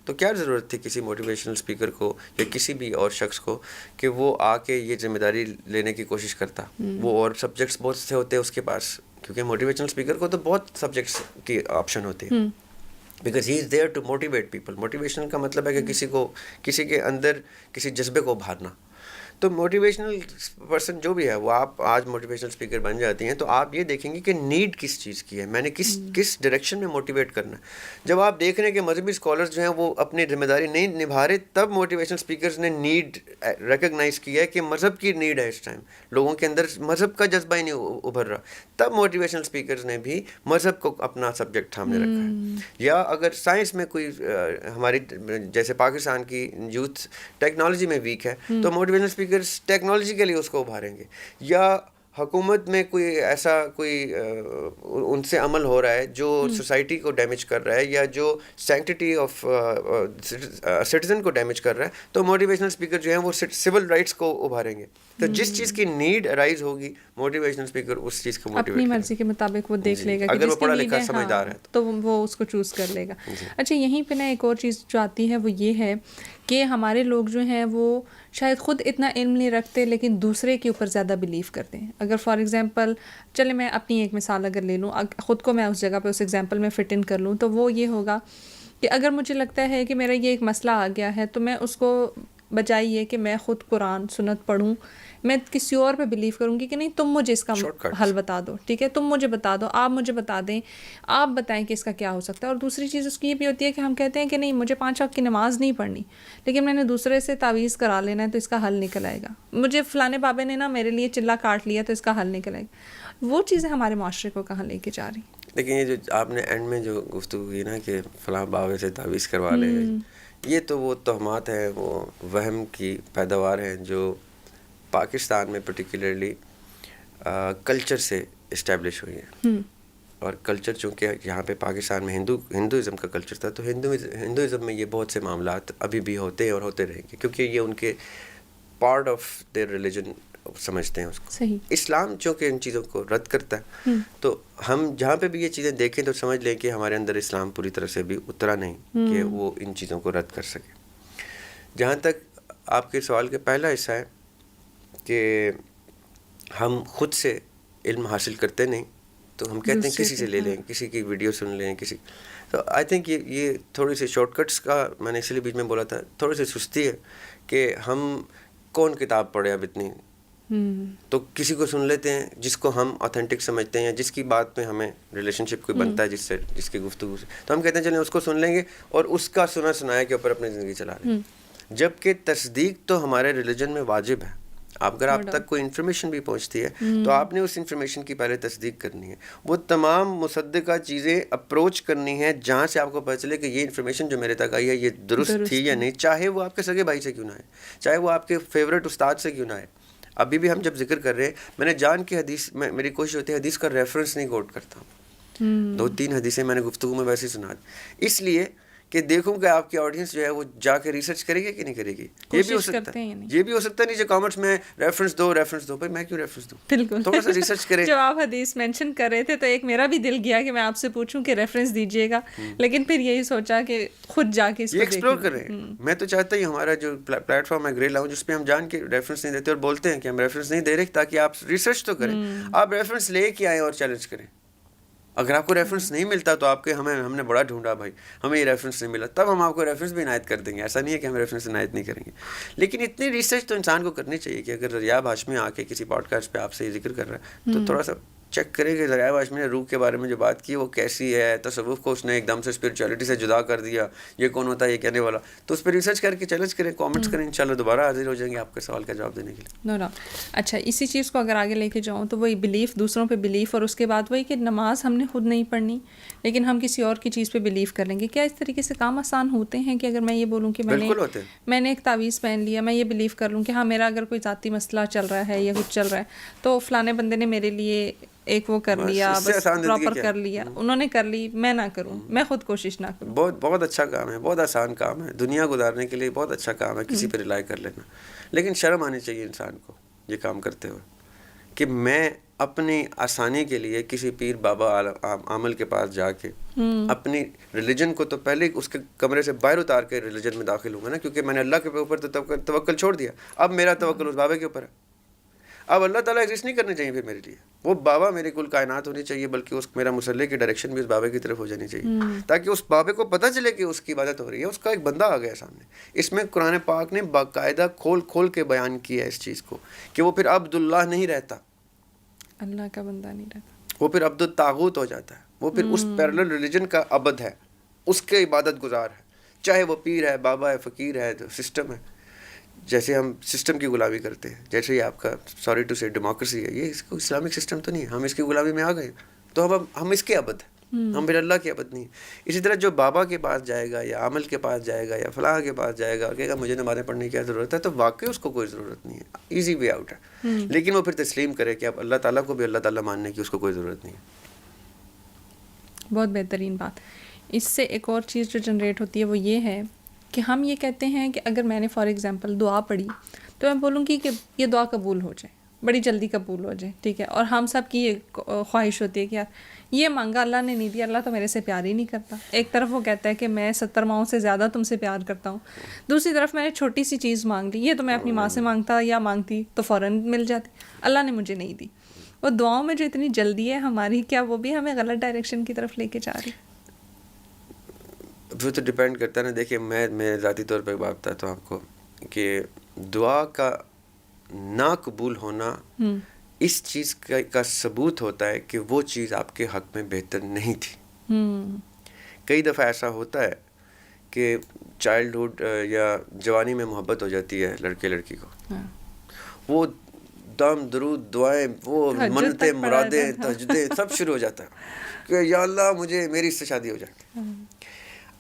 S2: تو کیا ضرورت تھی کسی موٹیویشنل اسپیکر کو یا کسی بھی اور شخص کو کہ وہ آ کے یہ ذمہ داری لینے کی کوشش کرتا. وہ اور سبجیکٹس بہت سے ہوتے ہیں اس کے پاس, کیونکہ موٹیویشنل اسپیکر کو تو بہت سبجیکٹس کی آپشن ہوتی ہے, because he is there to motivate people. Motivational کا مطلب ہے کہ کسی کے اندر کسی جذبے کو ابھارنا. تو موٹیویشنل پرسن جو بھی ہے, وہ آپ آج موٹیویشنل اسپیکر بن جاتی ہیں تو آپ یہ دیکھیں گے کہ نیڈ کس چیز کی ہے, میں نے کس ڈائریکشن میں موٹیویٹ کرنا ہے. جب آپ دیکھ رہے ہیں کہ مذہبی اسکالرز جو ہیں وہ اپنی ذمہ داری نہیں نبھا رہے, تب موٹیویشنل اسپیکرز نے نیڈ ریکگنائز کیا ہے کہ مذہب کی نیڈ ہے اس ٹائم, لوگوں کے اندر مذہب کا جذبہ ہی نہیں ابھر رہا. تب موٹیویشنل اسپیکرز نے بھی مذہب کو اپنا سبجیکٹ تھامنے رکھا ہے. یا اگر سائنس میں کوئی ہماری جیسے پاکستان کی یوتھ ٹیکنالوجی میں ویک ہے تو موٹیویشنل ٹیکنالوجی کے لیے اس کو ابھاریں گے. یا حکومت میں کوئی ایسا کوئی ان سے عمل ہو رہا ہے جو سوسائٹی کو ڈیمیج کر رہا ہے یا جو سینکٹیٹی آف سٹیزن کو ڈیمیج کر رہا ہے, تو موٹیویشنل اسپیکر جو ہیں وہ سول رائٹس کو ابھاریں گے. تو جس چیز کی نیڈ ارائز ہوگی موٹیویشنل اسپیکر اس چیز کو موٹیویٹ
S1: اپنی مرضی کے مطابق وہ دیکھ لے گا,
S2: اگر وہ پڑھا لکھا سمجھدار ہے
S1: تو وہ اس کو چوز کر لے گا. اچھا, یہیں پہ نا ایک اور چیز جو آتی ہے وہ یہ ہے کہ ہمارے لوگ جو ہیں وہ شاید خود اتنا علم نہیں رکھتے لیکن دوسرے کے اوپر زیادہ بلیو کرتے ہیں. اگر فار ایگزامپل چلے میں اپنی ایک مثال اگر لے لوں, خود کو میں اس جگہ پہ اس ایگزامپل میں فٹ ان کر لوں, تو وہ یہ ہوگا کہ اگر مجھے لگتا ہے کہ میرا یہ ایک مسئلہ آ گیا ہے تو میں اس کو بجائے یہ کہ میں خود قرآن سنت پڑھوں, میں کسی اور پہ بلیو کروں گی کہ نہیں تم مجھے اس کا حل بتا دو, ٹھیک ہے, تم مجھے بتا دو, آپ مجھے بتا دیں, آپ بتائیں کہ اس کا کیا ہو سکتا ہے. اور دوسری چیز اس کی یہ بھی ہوتی ہے کہ ہم کہتے ہیں کہ نہیں مجھے 5 وقت کی نماز نہیں پڑھنی, لیکن میں نے دوسرے سے تعویذ کرا لینا ہے تو اس کا حل نکل آئے گا. مجھے فلانے بابے نے نا میرے لیے چلا کاٹ لیا تو اس کا حل نکل آئے گا. وہ چیزیں ہمارے معاشرے کو کہاں لے کے جا رہی.
S2: لیکن یہ جو آپ نے اینڈ میں جو گفتگو کی نا کہ فلاں بابے سے تعویذ کروا لے, یہ تو وہ تہمات ہیں, وہ وہم کی پیداوار ہیں جو پاکستان میں پرٹیکولرلی کلچر سے اسٹیبلش ہوئی ہے. اور کلچر چونکہ یہاں پہ پاکستان میں ہندوازم کا کلچر تھا, تو ہندوازم میں یہ بہت سے معاملات ابھی بھی ہوتے ہیں اور ہوتے رہیں گے, کیونکہ یہ ان کے پارٹ آف دیئر ریلیجن سمجھتے ہیں اس کو. اسلام چونکہ ان چیزوں کو رد کرتا ہے, تو ہم جہاں پہ بھی یہ چیزیں دیکھیں تو سمجھ لیں کہ ہمارے اندر اسلام پوری طرح سے بھی اترا نہیں کہ وہ ان چیزوں کو رد کر سکے. جہاں تک آپ کے سوال کا پہلا حصہ ہے کہ ہم خود سے علم حاصل کرتے نہیں, تو ہم کہتے ہیں کسی سے لے لیں, کسی کی ویڈیو سن لیں, کسی. تو آئی تھنک یہ تھوڑی سی شارٹ کٹس کا, میں نے اس لیے بیچ میں بولا تھا, تھوڑی سی سستی ہے کہ ہم کون کتاب پڑھے اب اتنی, تو کسی کو سن لیتے ہیں جس کو ہم آتھینٹک سمجھتے ہیں یا جس کی بات میں ہمیں ریلیشن شپ کوئی بنتا ہے جس کی گفتگو سے, تو ہم کہتے ہیں چلیں اس کو سن لیں گے اور اس کا سنا سنایا کے اوپر اپنی زندگی چلا لیں. جبکہ تصدیق تو ہمارے ریلیجن میں واجب ہے. اگر آپ تک کوئی انفارمیشن بھی پہنچتی ہے تو آپ نے اس انفارمیشن کی پہلے تصدیق کرنی ہے. وہ تمام مصدقہ چیزیں اپروچ کرنی ہے جہاں سے آپ کو پتہ چلے کہ یہ انفارمیشن جو میرے تک آئی ہے یہ درست تھی یا نہیں, چاہے وہ آپ کے سگے بھائی سے کیوں نہ آئے, چاہے وہ آپ کے فیوریٹ استاد سے کیوں نہ آئے. ابھی بھی ہم جب ذکر کر رہے ہیں میں نے جان کی حدیث میری کوشش ہوتی ہے حدیث کا ریفرنس نہیں کوٹ کرتا ہوں. 2-3 حدیثیں میں نے گفتگو میں ویسے سنا دی اس لیے کہ دیکھوں کہ آپ کی آڈینس جو ہے وہ جا کے ریسرچ کرے گی کہ نہیں کرے گی. یہ بھی ہو سکتا ہے نہیں جو کامنٹس میں ریفرنس دو بھائی میں کیوں ریفرنس دوں.
S1: بالکل
S2: تھوڑا سا ریسرچ کرے.
S1: جب آپ حدیث مینشن کر رہے تھے تو ایک میرا بھی دل گیا کہ میں آپ سے پوچھوں کہ ریفرنس دیجیے گا, لیکن پھر یہی سوچا کہ خود جا کے اس کو
S2: ایکسپلور کریں. میں تو چاہتا ہی ہمارا جو پلیٹ فارم ہے گرے لاؤنج جس پہ ہم جان کے ریفرنس نہیں دیتے اور بولتے ہیں کہ ہم ریفرنس نہیں دے رہے تاکہ آپ ریسرچ تو کریں, آپ ریفرنس لے کے آئیں اور چیلنج کریں. اگر آپ کو ریفرنس نہیں ملتا تو آپ کے ہم نے بڑا ڈھونڈا بھائی ہمیں یہ ریفرنس نہیں ملا, تب ہم آپ کو ریفرنس بھی عنایت کر دیں گے. ایسا نہیں ہے کہ ہم ریفرنس عنایت نہیں کریں گے, لیکن اتنی ریسرچ تو انسان کو کرنی چاہیے کہ اگر ریاب ہاشمی آ کے کسی پوڈ کاسٹ پہ آپ سے یہ ذکر کر رہا ہے تو تھوڑا سا چیک کریں کہ ریاب ہاشمی نے روح کے بارے میں جو بات کی وہ کیسی ہے, تصوف کو اس نے ایک دم سے اسپرچولیٹی سے جدا کر دیا, یہ کون ہوتا ہے یہ کہنے والا. تو اس پہ ریسرچ کر کے چیلنج کریں, کامنٹس کریں, انشاءاللہ دوبارہ حاضر ہو جائیں گے آپ کے سوال کا جواب دینے کے لیے.
S1: نو. اچھا اسی چیز کو اگر آگے لے کے جاؤں تو وہی بلیف, دوسروں پہ بلیف, اور اس کے بعد وہی کہ نماز ہم نے خود نہیں پڑھنی لیکن ہم کسی اور کی چیز پہ بلیو کر لیں گے. کیا اس طریقے سے کام آسان ہوتے ہیں کہ اگر میں یہ بولوں کہ میں نے ایک تعویذ پہن لیا, میں یہ بلیو کر لوں کہ ہاں میرا اگر کوئی ذاتی مسئلہ چل رہا ہے یا کچھ چل رہا ہے تو فلانے بندے نے میرے لیے ایک وہ کر لیا, بس پراپر کر لیا, انہوں نے کر لی, میں نہ کروں, میں خود کوشش نہ کروں.
S2: بہت اچھا کام ہے, بہت آسان کام ہے, دنیا گزارنے کے لیے بہت اچھا کام ہے کسی پہ ریلائی کر لینا. لیکن شرم آنی چاہیے انسان کو یہ کام کرتے ہوئے کہ میں اپنی آسانی کے لیے کسی پیر بابا عامل کے پاس جا کے اپنی ریلیجن کو تو پہلے اس کے کمرے سے باہر اتار کے ریلیجن میں داخل ہوں گا نا, کیونکہ میں نے اللہ کے اوپر تو توکل چھوڑ دیا. اب میرا توکل اس بابا کے اوپر ہے. اب اللہ تعالیٰ ایگزسٹ نہیں کرنے چاہیے پھر میرے لیے, وہ بابا میری کل کائنات ہونی چاہیے, بلکہ میرا مسلح کی ڈائریکشن بھی اس بابے کی طرف ہو جانی چاہیے تاکہ اس بابے کو پتہ چلے کہ اس کی عبادت ہو رہی ہے, اس کا ایک بندہ آ گیا سامنے. اس میں قرآن پاک نے باقاعدہ کھول کے بیان کیا ہے اس چیز کو کہ وہ پھر عبداللہ نہیں رہتا,
S1: اللہ کا بندہ نہیں رہتا,
S2: وہ پھر عبد الطاغوت ہو جاتا ہے, وہ پھر اس پیرلل ریلیجن کا عبد ہے, اس کے عبادت گزار ہے, چاہے وہ پیر ہے, بابا ہے, فقیر ہے, سسٹم ہے. جیسے ہم سسٹم کی غلامی کرتے ہیں, جیسے یہ آپ کا سوری ٹو سے ڈیموکریسی ہے, یہ اس کو اسلامک سسٹم تو نہیں ہے, ہم اس کی غلامی میں آ گئے تو اب ہم اس کے عبد ہیں, ہم پھر اللہ کے عبد نہیں. اسی طرح جو بابا کے پاس جائے گا یا عامل کے پاس جائے گا یا فلاں کے پاس جائے گا اور کہے گا مجھے نمازیں پڑھنے کی کیا ضرورت ہے, تو واقعی اس کو کوئی ضرورت نہیں ہے, ایزی وے آؤٹ ہے. لیکن وہ پھر تسلیم کرے کہ اب اللہ تعالیٰ کو بھی اللہ تعالیٰ ماننے کی اس کو کوئی ضرورت نہیں ہے.
S1: بہت بہترین بات. اس سے ایک اور چیز جو جنریٹ ہوتی ہے وہ یہ ہے کہ ہم یہ کہتے ہیں کہ اگر میں نے فار ایگزامپل دعا پڑھی تو میں بولوں گی کہ یہ دعا قبول ہو جائے, بڑی جلدی قبول ہو جائے, ٹھیک ہے, اور ہم سب کی یہ خواہش ہوتی ہے کہ یار یہ مانگا اللہ نے نہیں دیا, اللہ تو میرے سے پیار ہی نہیں کرتا. ایک طرف وہ کہتا ہے کہ میں 70 ماؤں سے زیادہ تم سے پیار کرتا ہوں, دوسری طرف میں نے چھوٹی سی چیز مانگ لی, یہ تو میں اپنی ماں سے مانگتا یا مانگتی تو فوراً مل جاتی, اللہ نے مجھے نہیں دی. وہ دعاؤں میں جو اتنی جلدی ہے ہماری, کیا وہ بھی ہمیں غلط ڈائریکشن کی طرف لے کے جا رہی؟
S2: وہ تو ڈپینڈ کرتا ہے نا. دیکھیے میں ذاتی طور پہ بات بتاتا ہوں آپ کو کہ دعا کا نا قبول ہونا اس چیز کا ثبوت ہوتا ہے کہ وہ چیز آپ کے حق میں بہتر نہیں تھی. کئی دفعہ ایسا ہوتا ہے کہ چائلڈہڈ یا جوانی میں محبت ہو جاتی ہے لڑکے لڑکی کو, وہ دم درود دعائیں, وہ منتیں مرادیں تہجدیں سب شروع ہو جاتا ہے کہ یا اللہ مجھے میری اس سے شادی ہو جائے.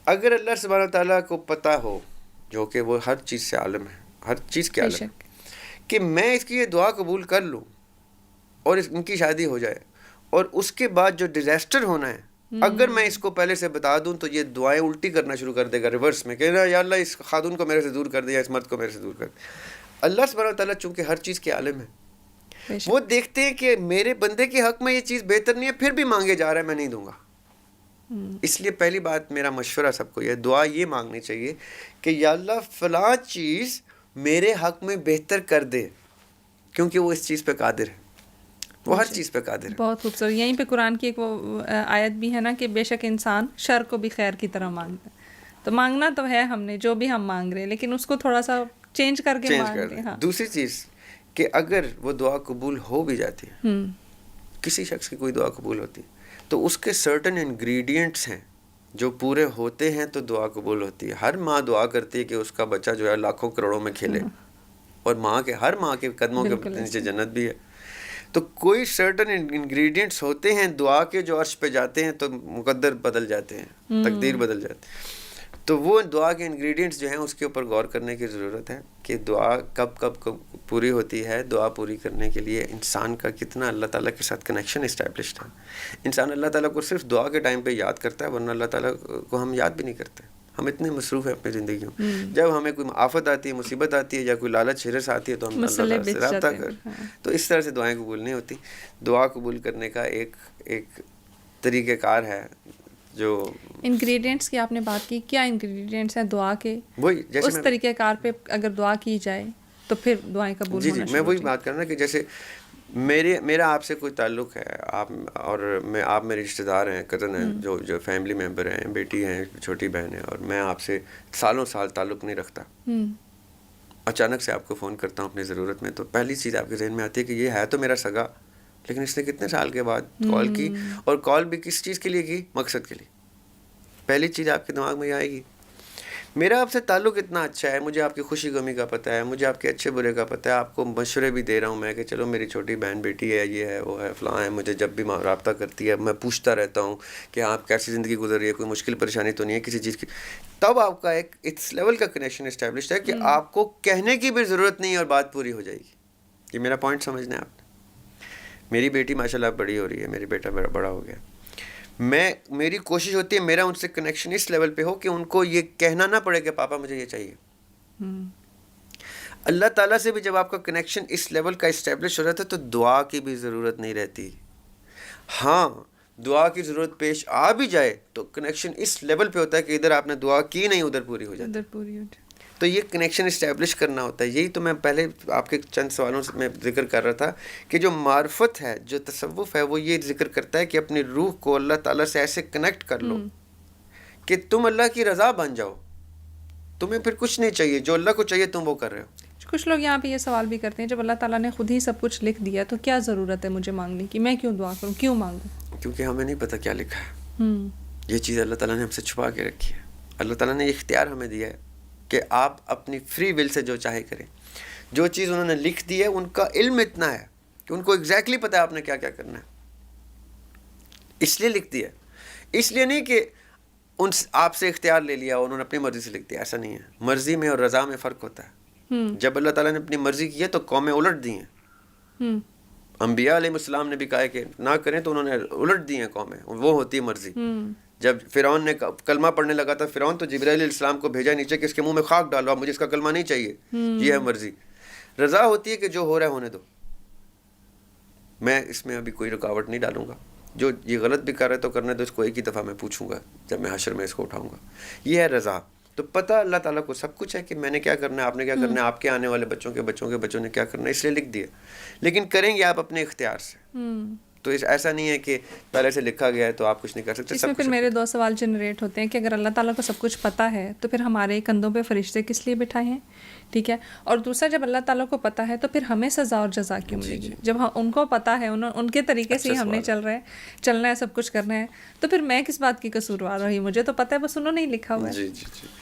S2: اگر اللہ سبحانہ تعالیٰ کو پتہ ہو, جو کہ وہ ہر چیز سے عالم ہے, ہر چیز کے عالم ہے, کہ میں اس کی یہ دعا قبول کر لوں اور ان کی شادی ہو جائے, اور اس کے بعد جو ڈیزاسٹر ہونا ہے اگر میں اس کو پہلے سے بتا دوں تو یہ دعائیں الٹی کرنا شروع کر دے گا, ریورس میں کہ یا اللہ اس خاتون کو میرے سے دور کر دے یا اس مرد کو میرے سے دور کر دے. اللہ سبحانہ تعالیٰ چونکہ ہر چیز کے عالم ہے, وہ دیکھتے ہیں کہ میرے بندے کے حق میں یہ چیز بہتر نہیں ہے, پھر بھی مانگے جا رہا ہے, میں نہیں دوں گا. اس لیے پہلی بات میرا مشورہ سب کو یہ دعا یہ مانگنی چاہیے کہ یا اللہ فلاں چیز میرے حق میں بہتر کر دے, کیونکہ وہ اس چیز پہ قادر ہے, وہ ہر چیز پہ قادر ہے.
S1: بہت خوبصورت. یہیں پہ قرآن کی ایک وہ آیت بھی ہے نا کہ بے شک انسان شر کو بھی خیر کی طرح مانگتا ہے. تو مانگنا تو ہے ہم نے جو بھی ہم مانگ رہے ہیں, لیکن اس کو تھوڑا سا چینج کر کے مانگتے ہیں. ہاں.
S2: دوسری چیز کہ اگر وہ دعا قبول ہو بھی جاتی ہے, کسی شخص کی کوئی دعا قبول ہوتی ہے تو اس کے سرٹن انگریڈینٹس ہیں جو پورے ہوتے ہیں تو دعا قبول ہوتی ہے. ہر ماں دعا کرتی ہے کہ اس کا بچہ جو ہے لاکھوں کروڑوں میں کھیلے, اور ہر ماں کے قدموں کے نیچے جنت بھی ہے. تو کوئی سرٹن انگریڈینٹس ہوتے ہیں دعا کے جو عرش پہ جاتے ہیں تو مقدر بدل جاتے ہیں, تقدیر بدل جاتی ہے. تو وہ دعا کے انگریڈینٹس جو ہیں اس کے اوپر غور کرنے کی ضرورت ہے کہ دعا کب پوری ہوتی ہے. دعا پوری کرنے کے لیے انسان کا کتنا اللہ تعالیٰ کے ساتھ کنیکشن اسٹیبلشڈ ہے. انسان اللہ تعالیٰ کو صرف دعا کے ٹائم پہ یاد کرتا ہے, ورنہ اللہ تعالیٰ کو ہم یاد بھی نہیں کرتے. ہم اتنے مصروف ہیں اپنی زندگیوں. جب ہمیں کوئی آفت آتی ہے, مصیبت آتی ہے, یا کوئی لالچ ہرس آتی ہے, تو ہم اللہ تعالیٰ سے رابطہ تو اس طرح سے دعائیں قبول نہیں ہوتی. دعا قبول کرنے کا ایک طریقہ کار ہے. جو
S1: انگریڈینٹس کی آپ نے بات کی, کیا انگریڈینٹس ہیں دعا کے؟
S2: وہی جیسے
S1: اس طریقہ کار پہ اگر دعا کی جائے تو پھر دعائیں قبول
S2: جی
S1: ہونا
S2: میں وہی بات کر رہا کہ جیسے میرا آپ سے کوئی تعلق ہے, آپ میرے رشتہ دار ہیں, کزن ہیں, جو فیملی ممبر ہیں, بیٹی ہیں, چھوٹی بہن ہے, اور میں آپ سے سالوں سال تعلق نہیں رکھتا. اچانک سے آپ کو فون کرتا ہوں اپنی ضرورت میں, تو پہلی چیز آپ کے ذہن میں آتی ہے کہ یہ ہے تو میرا سگا, لیکن اس نے کتنے سال کے بعد کال کی, اور کال بھی کس چیز کے لیے کی؟ مقصد کے لیے. پہلی چیز آپ کے دماغ میں یہ آئے گی. میرا آپ سے تعلق اتنا اچھا ہے, مجھے آپ کی خوشی غمی کا پتہ ہے, مجھے آپ کے اچھے برے کا پتہ ہے, آپ کو مشورے بھی دے رہا ہوں میں کہ چلو میری چھوٹی بہن بیٹی ہے, یہ ہے, وہ ہے, فلاں ہے, مجھے جب بھی رابطہ کرتی ہے میں پوچھتا رہتا ہوں کہ آپ کیسی زندگی گزر رہی ہے, کوئی مشکل پریشانی تو نہیں ہے کسی چیز کی. تب آپ کا ایک اس لیول کا کنیکشن اسٹیبلشڈ ہے کہ آپ کو کہنے کی بھی ضرورت نہیں, اور بات پوری ہو جائے گی. یہ میرا پوائنٹ سمجھنا ہے آپ نے. میری بیٹی ماشاء اللہ بڑی ہو رہی ہے, میری بیٹا بڑا ہو گیا. میری کوشش ہوتی ہے میرا ان سے کنیکشن اس لیول پہ ہو کہ ان کو یہ کہنا نہ پڑے کہ پاپا مجھے یہ چاہیے. اللہ تعالیٰ سے بھی جب آپ کا کنیکشن اس لیول کا اسٹیبلش ہو جاتا ہے تو دعا کی بھی ضرورت نہیں رہتی. ہاں, دعا کی ضرورت پیش آ بھی جائے تو کنیکشن اس لیول پہ ہوتا ہے کہ ادھر آپ نے دعا کی نہیں, ادھر پوری ہو جاتی ہے. تو یہ کنیکشن اسٹیبلش کرنا ہوتا ہے. یہی تو میں پہلے آپ کے چند سوالوں سے میں ذکر کر رہا تھا کہ جو معرفت ہے, جو تصوف ہے, وہ یہ ذکر کرتا ہے کہ اپنی روح کو اللہ تعالیٰ سے ایسے کنیکٹ کر لو کہ تم اللہ کی رضا بن جاؤ. تمہیں پھر کچھ نہیں چاہیے, جو اللہ کو چاہیے تم وہ کر رہے ہو.
S1: کچھ لوگ یہاں پہ یہ سوال بھی کرتے ہیں, جب اللہ تعالیٰ نے خود ہی سب کچھ لکھ دیا تو کیا ضرورت ہے مجھے مانگنے کی, میں کیوں دعا کروں, کیوں مانگوں؟
S2: کیونکہ ہمیں نہیں پتہ کیا لکھا ہے. یہ چیز اللہ تعالیٰ نے ہم سے چھپا کے رکھی ہے. اللہ تعالیٰ نے یہ اختیار ہمیں دیا ہے کہ آپ اپنی فری ول سے جو چاہے کریں. جو چیز انہوں نے لکھ دی ہے ان کا علم اتنا ہے کہ ان کو ایگزیکٹلی پتہ ہے آپ نے کیا کیا کرنا ہے, اس لیے لکھ دیا. اس لیے نہیں کہ آپ سے اختیار لے لیا, انہوں نے اپنی مرضی سے لکھ دیا. ایسا نہیں ہے. مرضی میں اور رضا میں فرق ہوتا ہے. جب اللہ تعالیٰ نے اپنی مرضی کی ہے تو قومیں الٹ دی ہیں. انبیاء علیہ السلام نے بھی کہا ہے کہ نہ کریں, تو انہوں نے الٹ دی ہیں قومیں. وہ ہوتی ہے مرضی. جب فرعون نے کلمہ پڑھنے لگا تھا فرعون, تو جبرائیل علیہ السلام کو بھیجا نیچے کہ اس کے منہ میں خاک ڈالو, اب مجھے اس کا کلمہ نہیں چاہیے. یہ ہے مرضی. رضا ہوتی ہے کہ جو ہو رہا ہے ہونے دو, میں اس میں ابھی کوئی رکاوٹ نہیں ڈالوں گا. جو یہ غلط بھی کر رہے تو کرنے دو, اس کو ایک ہی دفعہ میں پوچھوں گا جب میں حشر میں اس کو اٹھاؤں گا. یہ ہے رضا. تو پتہ اللہ تعالیٰ کو سب کچھ ہے کہ میں نے کیا کرنا ہے, آپ نے کیا کرنا ہے, آپ کے آنے والے بچوں کے بچوں کے بچوں نے کیا کرنا ہے, اس لیے لکھ دیا. لیکن کریں گے آپ اپنے اختیار سے. تو ایسا نہیں ہے کہ پہلے سے لکھا گیا ہے تو آپ کچھ نہیں کر سکتے.
S1: اس میں پھر میرے دو سوال جنریٹ ہوتے ہیں کہ اگر اللہ تعالیٰ کو سب کچھ پتہ ہے تو پھر ہمارے کندھوں پہ فرشتے کس لیے بٹھائے ہیں, ٹھیک ہے. اور دوسرا, جب اللہ تعالیٰ کو پتہ ہے تو پھر ہمیں سزا اور جزا کیوں ملے گی؟ جب ان کو پتہ ہے, ان کے طریقے سے ہی ہم نے چلنا ہے, سب کچھ کرنا ہے, تو پھر میں کس بات کی قصوروار رہی؟ مجھے تو پتہ ہے, بس انہوں نے ہی لکھا ہوا ہے.
S2: جی.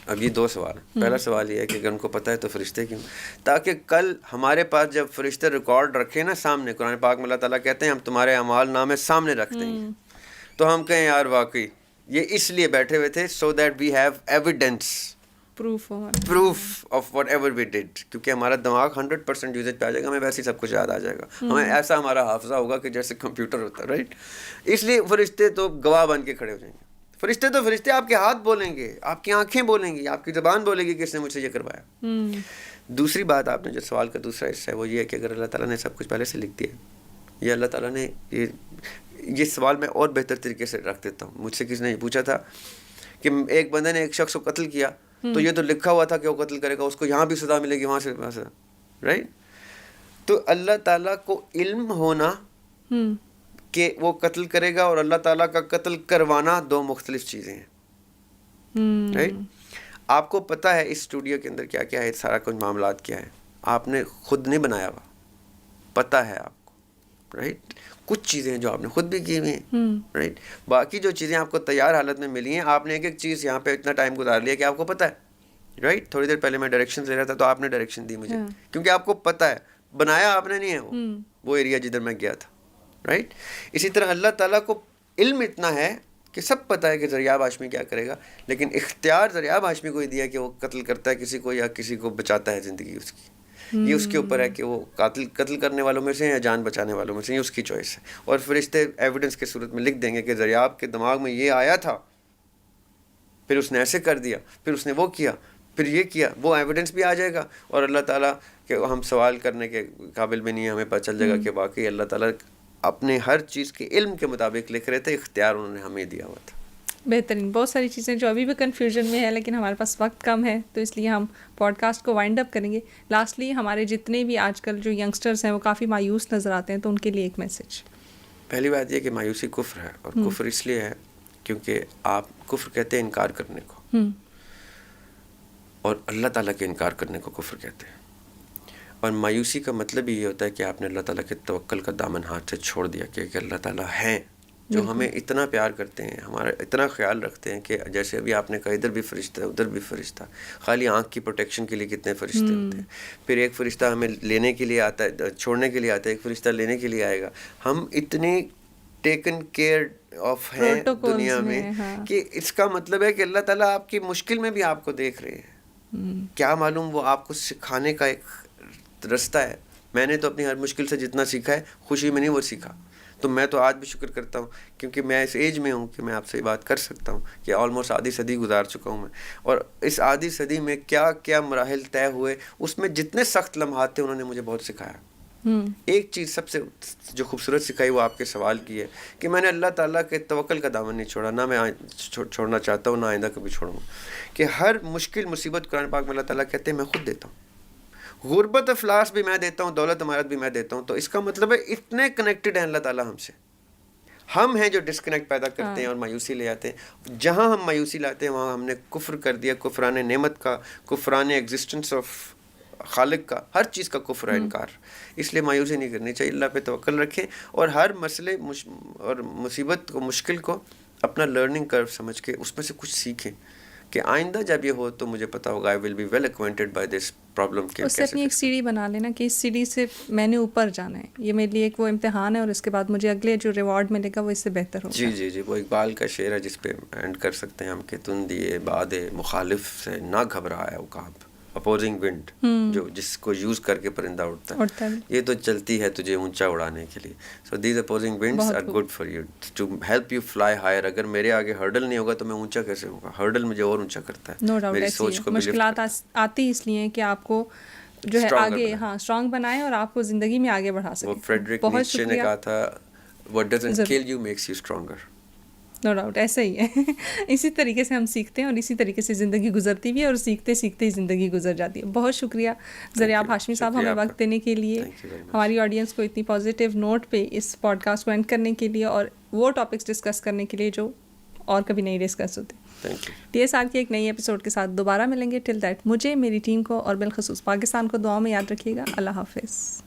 S2: اب یہ دو سوال ہیں. پہلا سوال یہ ہے کہ اگر ان کو پتہ ہے تو فرشتے کیوں؟ تاکہ کل ہمارے پاس جب فرشتے ریکارڈ رکھیں نا سامنے, قرآن پاک میں اللہ تعالیٰ کہتے ہیں ہم تمہارے اعمال نامے سامنے رکھ دیں گے, تو ہم کہیں یار واقعی یہ اس لیے بیٹھے ہوئے تھے so that we have evidence, proof of whatever we did. کیونکہ ہمارا دماغ 100% یوزیج پہ آ جائے گا, ہمیں ویسے ہی سب کچھ یاد آ جائے گا. ہمیں ایسا ہمارا حافظہ ہوگا کہ جیسے کمپیوٹر ہوتا ہے, رائٹ. اس لیے فرشتے تو گواہ بن کے کھڑے ہو جائیں گے. فرشتے تو فرشتے آپ کے ہاتھ بولیں گے, آپ کی آنکھیں بولیں گی, آپ کی زبان بولے گی کہ اس نے مجھ سے یہ کروایا. دوسری بات, آپ نے جو سوال کا دوسرا حصہ ہے وہ یہ ہے کہ اگر اللہ تعالیٰ نے سب کچھ پہلے سے لکھ دیا, یہ اللہ تعالیٰ نے یہ سوال میں اور بہتر طریقے سے رکھ دیتا ہوں. مجھ سے کسی نے یہ پوچھا تھا کہ ایک بندے نے ایک شخص کو قتل کیا, تو یہ تو لکھا ہوا تھا کہ وہ قتل کرے گا, اس کو یہاں بھی سزا ملے گی, وہاں سے, رائٹ. تو اللہ تعالیٰ کو علم ہونا کہ وہ قتل کرے گا اور اللہ تعالیٰ کا قتل کروانا دو مختلف چیزیں ہیں, رائٹ. آپ کو پتہ ہے اس اسٹوڈیو کے اندر کیا کیا ہے, سارا کچھ معاملات کیا ہے, آپ نے خود نہیں بنایا ہوا, پتہ ہے آپ کو, رائٹ. کچھ چیزیں جو آپ نے خود بھی کی ہوئی ہیں, رائٹ. باقی جو چیزیں آپ کو تیار حالت میں ملی ہیں, آپ نے ایک ایک چیز یہاں پہ اتنا ٹائم گزار لیا کہ آپ کو پتہ ہے, رائٹ. تھوڑی دیر پہلے میں ڈائریکشن دے رہا تھا تو آپ نے ڈائریکشن دی مجھے, کیونکہ آپ کو پتہ ہے, بنایا آپ نے نہیں ہے وہ ایریا جدھر میں گیا تھا, رائٹ. اسی طرح اللہ تعالیٰ کو علم اتنا ہے کہ سب پتہ ہے کہ زریاب ہاشمی کیا کرے گا، لیکن اختیار زریاب ہاشمی کو ہی دیا کہ وہ قتل کرتا ہے کسی کو یا کسی کو بچاتا ہے زندگی اس کی. یہ اس کے اوپر ہے کہ وہ قتل کرنے والوں میں سے یا جان بچانے والوں میں سے، یہ اس کی چوائس ہے. اور فرشتے ایویڈنس کے صورت میں لکھ دیں گے کہ زریاب کے دماغ میں یہ آیا تھا، پھر اس نے ایسے کر دیا، پھر اس نے وہ کیا، پھر یہ کیا، وہ ایویڈنس بھی آ جائے گا. اور اللہ تعالیٰ کہ ہم سوال کرنے کے قابل بھی نہیں ہیں، ہمیں پتہ چل جائے گا کہ واقعی اللہ تعالیٰ اپنے ہر چیز کے علم کے مطابق لکھ رہے تھے، اختیار انہوں نے ہمیں دیا ہوا تھا.
S1: بہترین. بہت ساری چیزیں جو ابھی بھی کنفیوژن میں ہے، لیکن ہمارے پاس وقت کم ہے، تو اس لیے ہم پوڈ کاسٹ کو وائنڈ اپ کریں گے. لاسٹلی ہمارے جتنے بھی آج کل جو ینگسٹرز ہیں وہ کافی مایوس نظر آتے ہیں، تو ان کے لیے ایک میسج.
S2: پہلی بات یہ کہ مایوسی کفر ہے، اور کفر اس لیے ہے کیونکہ آپ کفر کہتے ہیں انکار کرنے کو، اور اللہ تعالیٰ کے انکار کرنے کو کفر کہتے ہیں. اور مایوسی کا مطلب یہ ہوتا ہے کہ آپ نے اللہ تعالیٰ کے توکل کا دامن ہاتھ سے چھوڑ دیا کہ اللہ تعالیٰ ہیں جو ہمیں اتنا پیار کرتے ہیں، ہمارا اتنا خیال رکھتے ہیں کہ جیسے ابھی آپ نے کہا ادھر بھی فرشتہ ہے ادھر بھی فرشتہ. خالی آنکھ کی پروٹیکشن کے لیے کتنے فرشتے ہوتے ہیں. پھر ایک فرشتہ ہمیں لینے کے لیے آتا ہے، چھوڑنے کے لیے آتا ہے، ایک فرشتہ لینے کے لیے آئے گا. ہم اتنی ٹیکن کیئر آف ہیں دنیا میں کہ اس کا مطلب ہے کہ اللہ تعالیٰ آپ کی مشکل میں بھی آپ کو دیکھ رہے ہیں. کیا معلوم وہ آپ کو سکھانے کا ایک رستہ ہے. میں نے تو اپنی ہر مشکل سے جتنا سیکھا ہے خوشی میں نہیں وہ سیکھا، تو میں تو آج بھی شکر کرتا ہوں کیونکہ میں اس ایج میں ہوں کہ میں آپ سے بات کر سکتا ہوں کہ آلموسٹ آدھی صدی گزار چکا ہوں میں، اور اس آدھی صدی میں کیا کیا مراحل طے ہوئے، اس میں جتنے سخت لمحات تھے انہوں نے مجھے بہت سکھایا. ایک چیز سب سے جو خوبصورت سکھائی وہ آپ کے سوال کی ہے کہ میں نے اللہ تعالیٰ کے توکل کا دامن نہیں چھوڑا، نہ میں چھوڑنا چاہتا ہوں، نہ آئندہ کبھی چھوڑوں گا. کہ ہر مشکل مصیبت قرآن پاک میں اللہ تعالیٰ کہتے ہیں میں خود دیتا ہوں. غربت افلاس بھی میں دیتا ہوں، دولت امارت بھی میں دیتا ہوں. تو اس کا مطلب ہے اتنے کنیکٹڈ ہیں اللہ تعالیٰ ہم سے. ہم ہیں جو ڈسکنیکٹ پیدا کرتے ہیں اور مایوسی لے آتے ہیں. جہاں ہم مایوسی لاتے ہیں وہاں ہم نے کفر کر دیا، کفران نعمت کا، کفران ایگزسٹنس آف خالق کا، ہر چیز کا کفر ہے، انکار. اس لیے مایوسی نہیں کرنی چاہیے، اللہ پہ توکل رکھیں اور ہر مسئلے اور مصیبت کو، مشکل کو اپنا لرننگ کرو سمجھ کے اس میں سے کچھ سیکھیں کہ آئندہ جب یہ ہو تو مجھے پتا ہوگا I will be well acquainted by this problem.
S1: اس سے اپنی ایک سیڑھی بنا لینا کہ اس سیڑھی سے میں نے اوپر جانا ہے، یہ میرے لیے ایک وہ امتحان ہے اور اس کے بعد مجھے اگلے جو ریوارڈ ملے گا وہ اس سے بہتر ہوگا.
S2: جی وہ اقبال کا شعر ہے جس پہ اینڈ کر سکتے ہیں ہم کہ تن دیے باد مخالف سے نہ گھبرایا عقاب، اپوزنگ ونڈ جو جس کو یوز کر کے پرندہ اڑتا ہے، یہ تو چلتی ہے تجھے اونچا اڑانے کے لیے. So these opposing winds are good for you to help you fly higher. اگر میرے آگے ہرڈل نہیں ہوگا تو میں اونچا کیسے ہوگا؟ ہرڈل مجھے اور اونچا کرتا ہے.
S1: No doubt.
S2: میری سوچ کو
S1: مشکلات آتی اس لیے کہ آپ کو جو ہے آگے اسٹرانگ بنائے اور آپ کو زندگی میں آگے بڑھا سکے.
S2: وہ فریڈرک نیچے نے کہا تھا what doesn't kill you makes you stronger.
S1: No doubt ایسا ہی ہے. اسی طریقے سے ہم سیکھتے ہیں اور اسی طریقے سے زندگی گزرتی بھی ہے اور سیکھتے سیکھتے ہی زندگی گزر جاتی ہے. بہت شکریہ زریاب ہاشمی صاحب ہمیں وقت دینے کے لیے، ہماری آڈینس کو اتنی پازیٹیو نوٹ پہ اس پوڈ کاسٹ کو اینڈ کرنے کے لیے اور وہ ٹاپکس ڈسکس کرنے کے لیے جو اور کبھی نہیں ڈسکس ہوتے. ٹی ایس آر کی ایک نئی ایپیسوڈ کے ساتھ دوبارہ ملیں گے. ٹل دیٹ مجھے، میری ٹیم کو اور بالخصوص پاکستان کو دعاؤں میں یاد رکھیے گا. اللہ حافظ.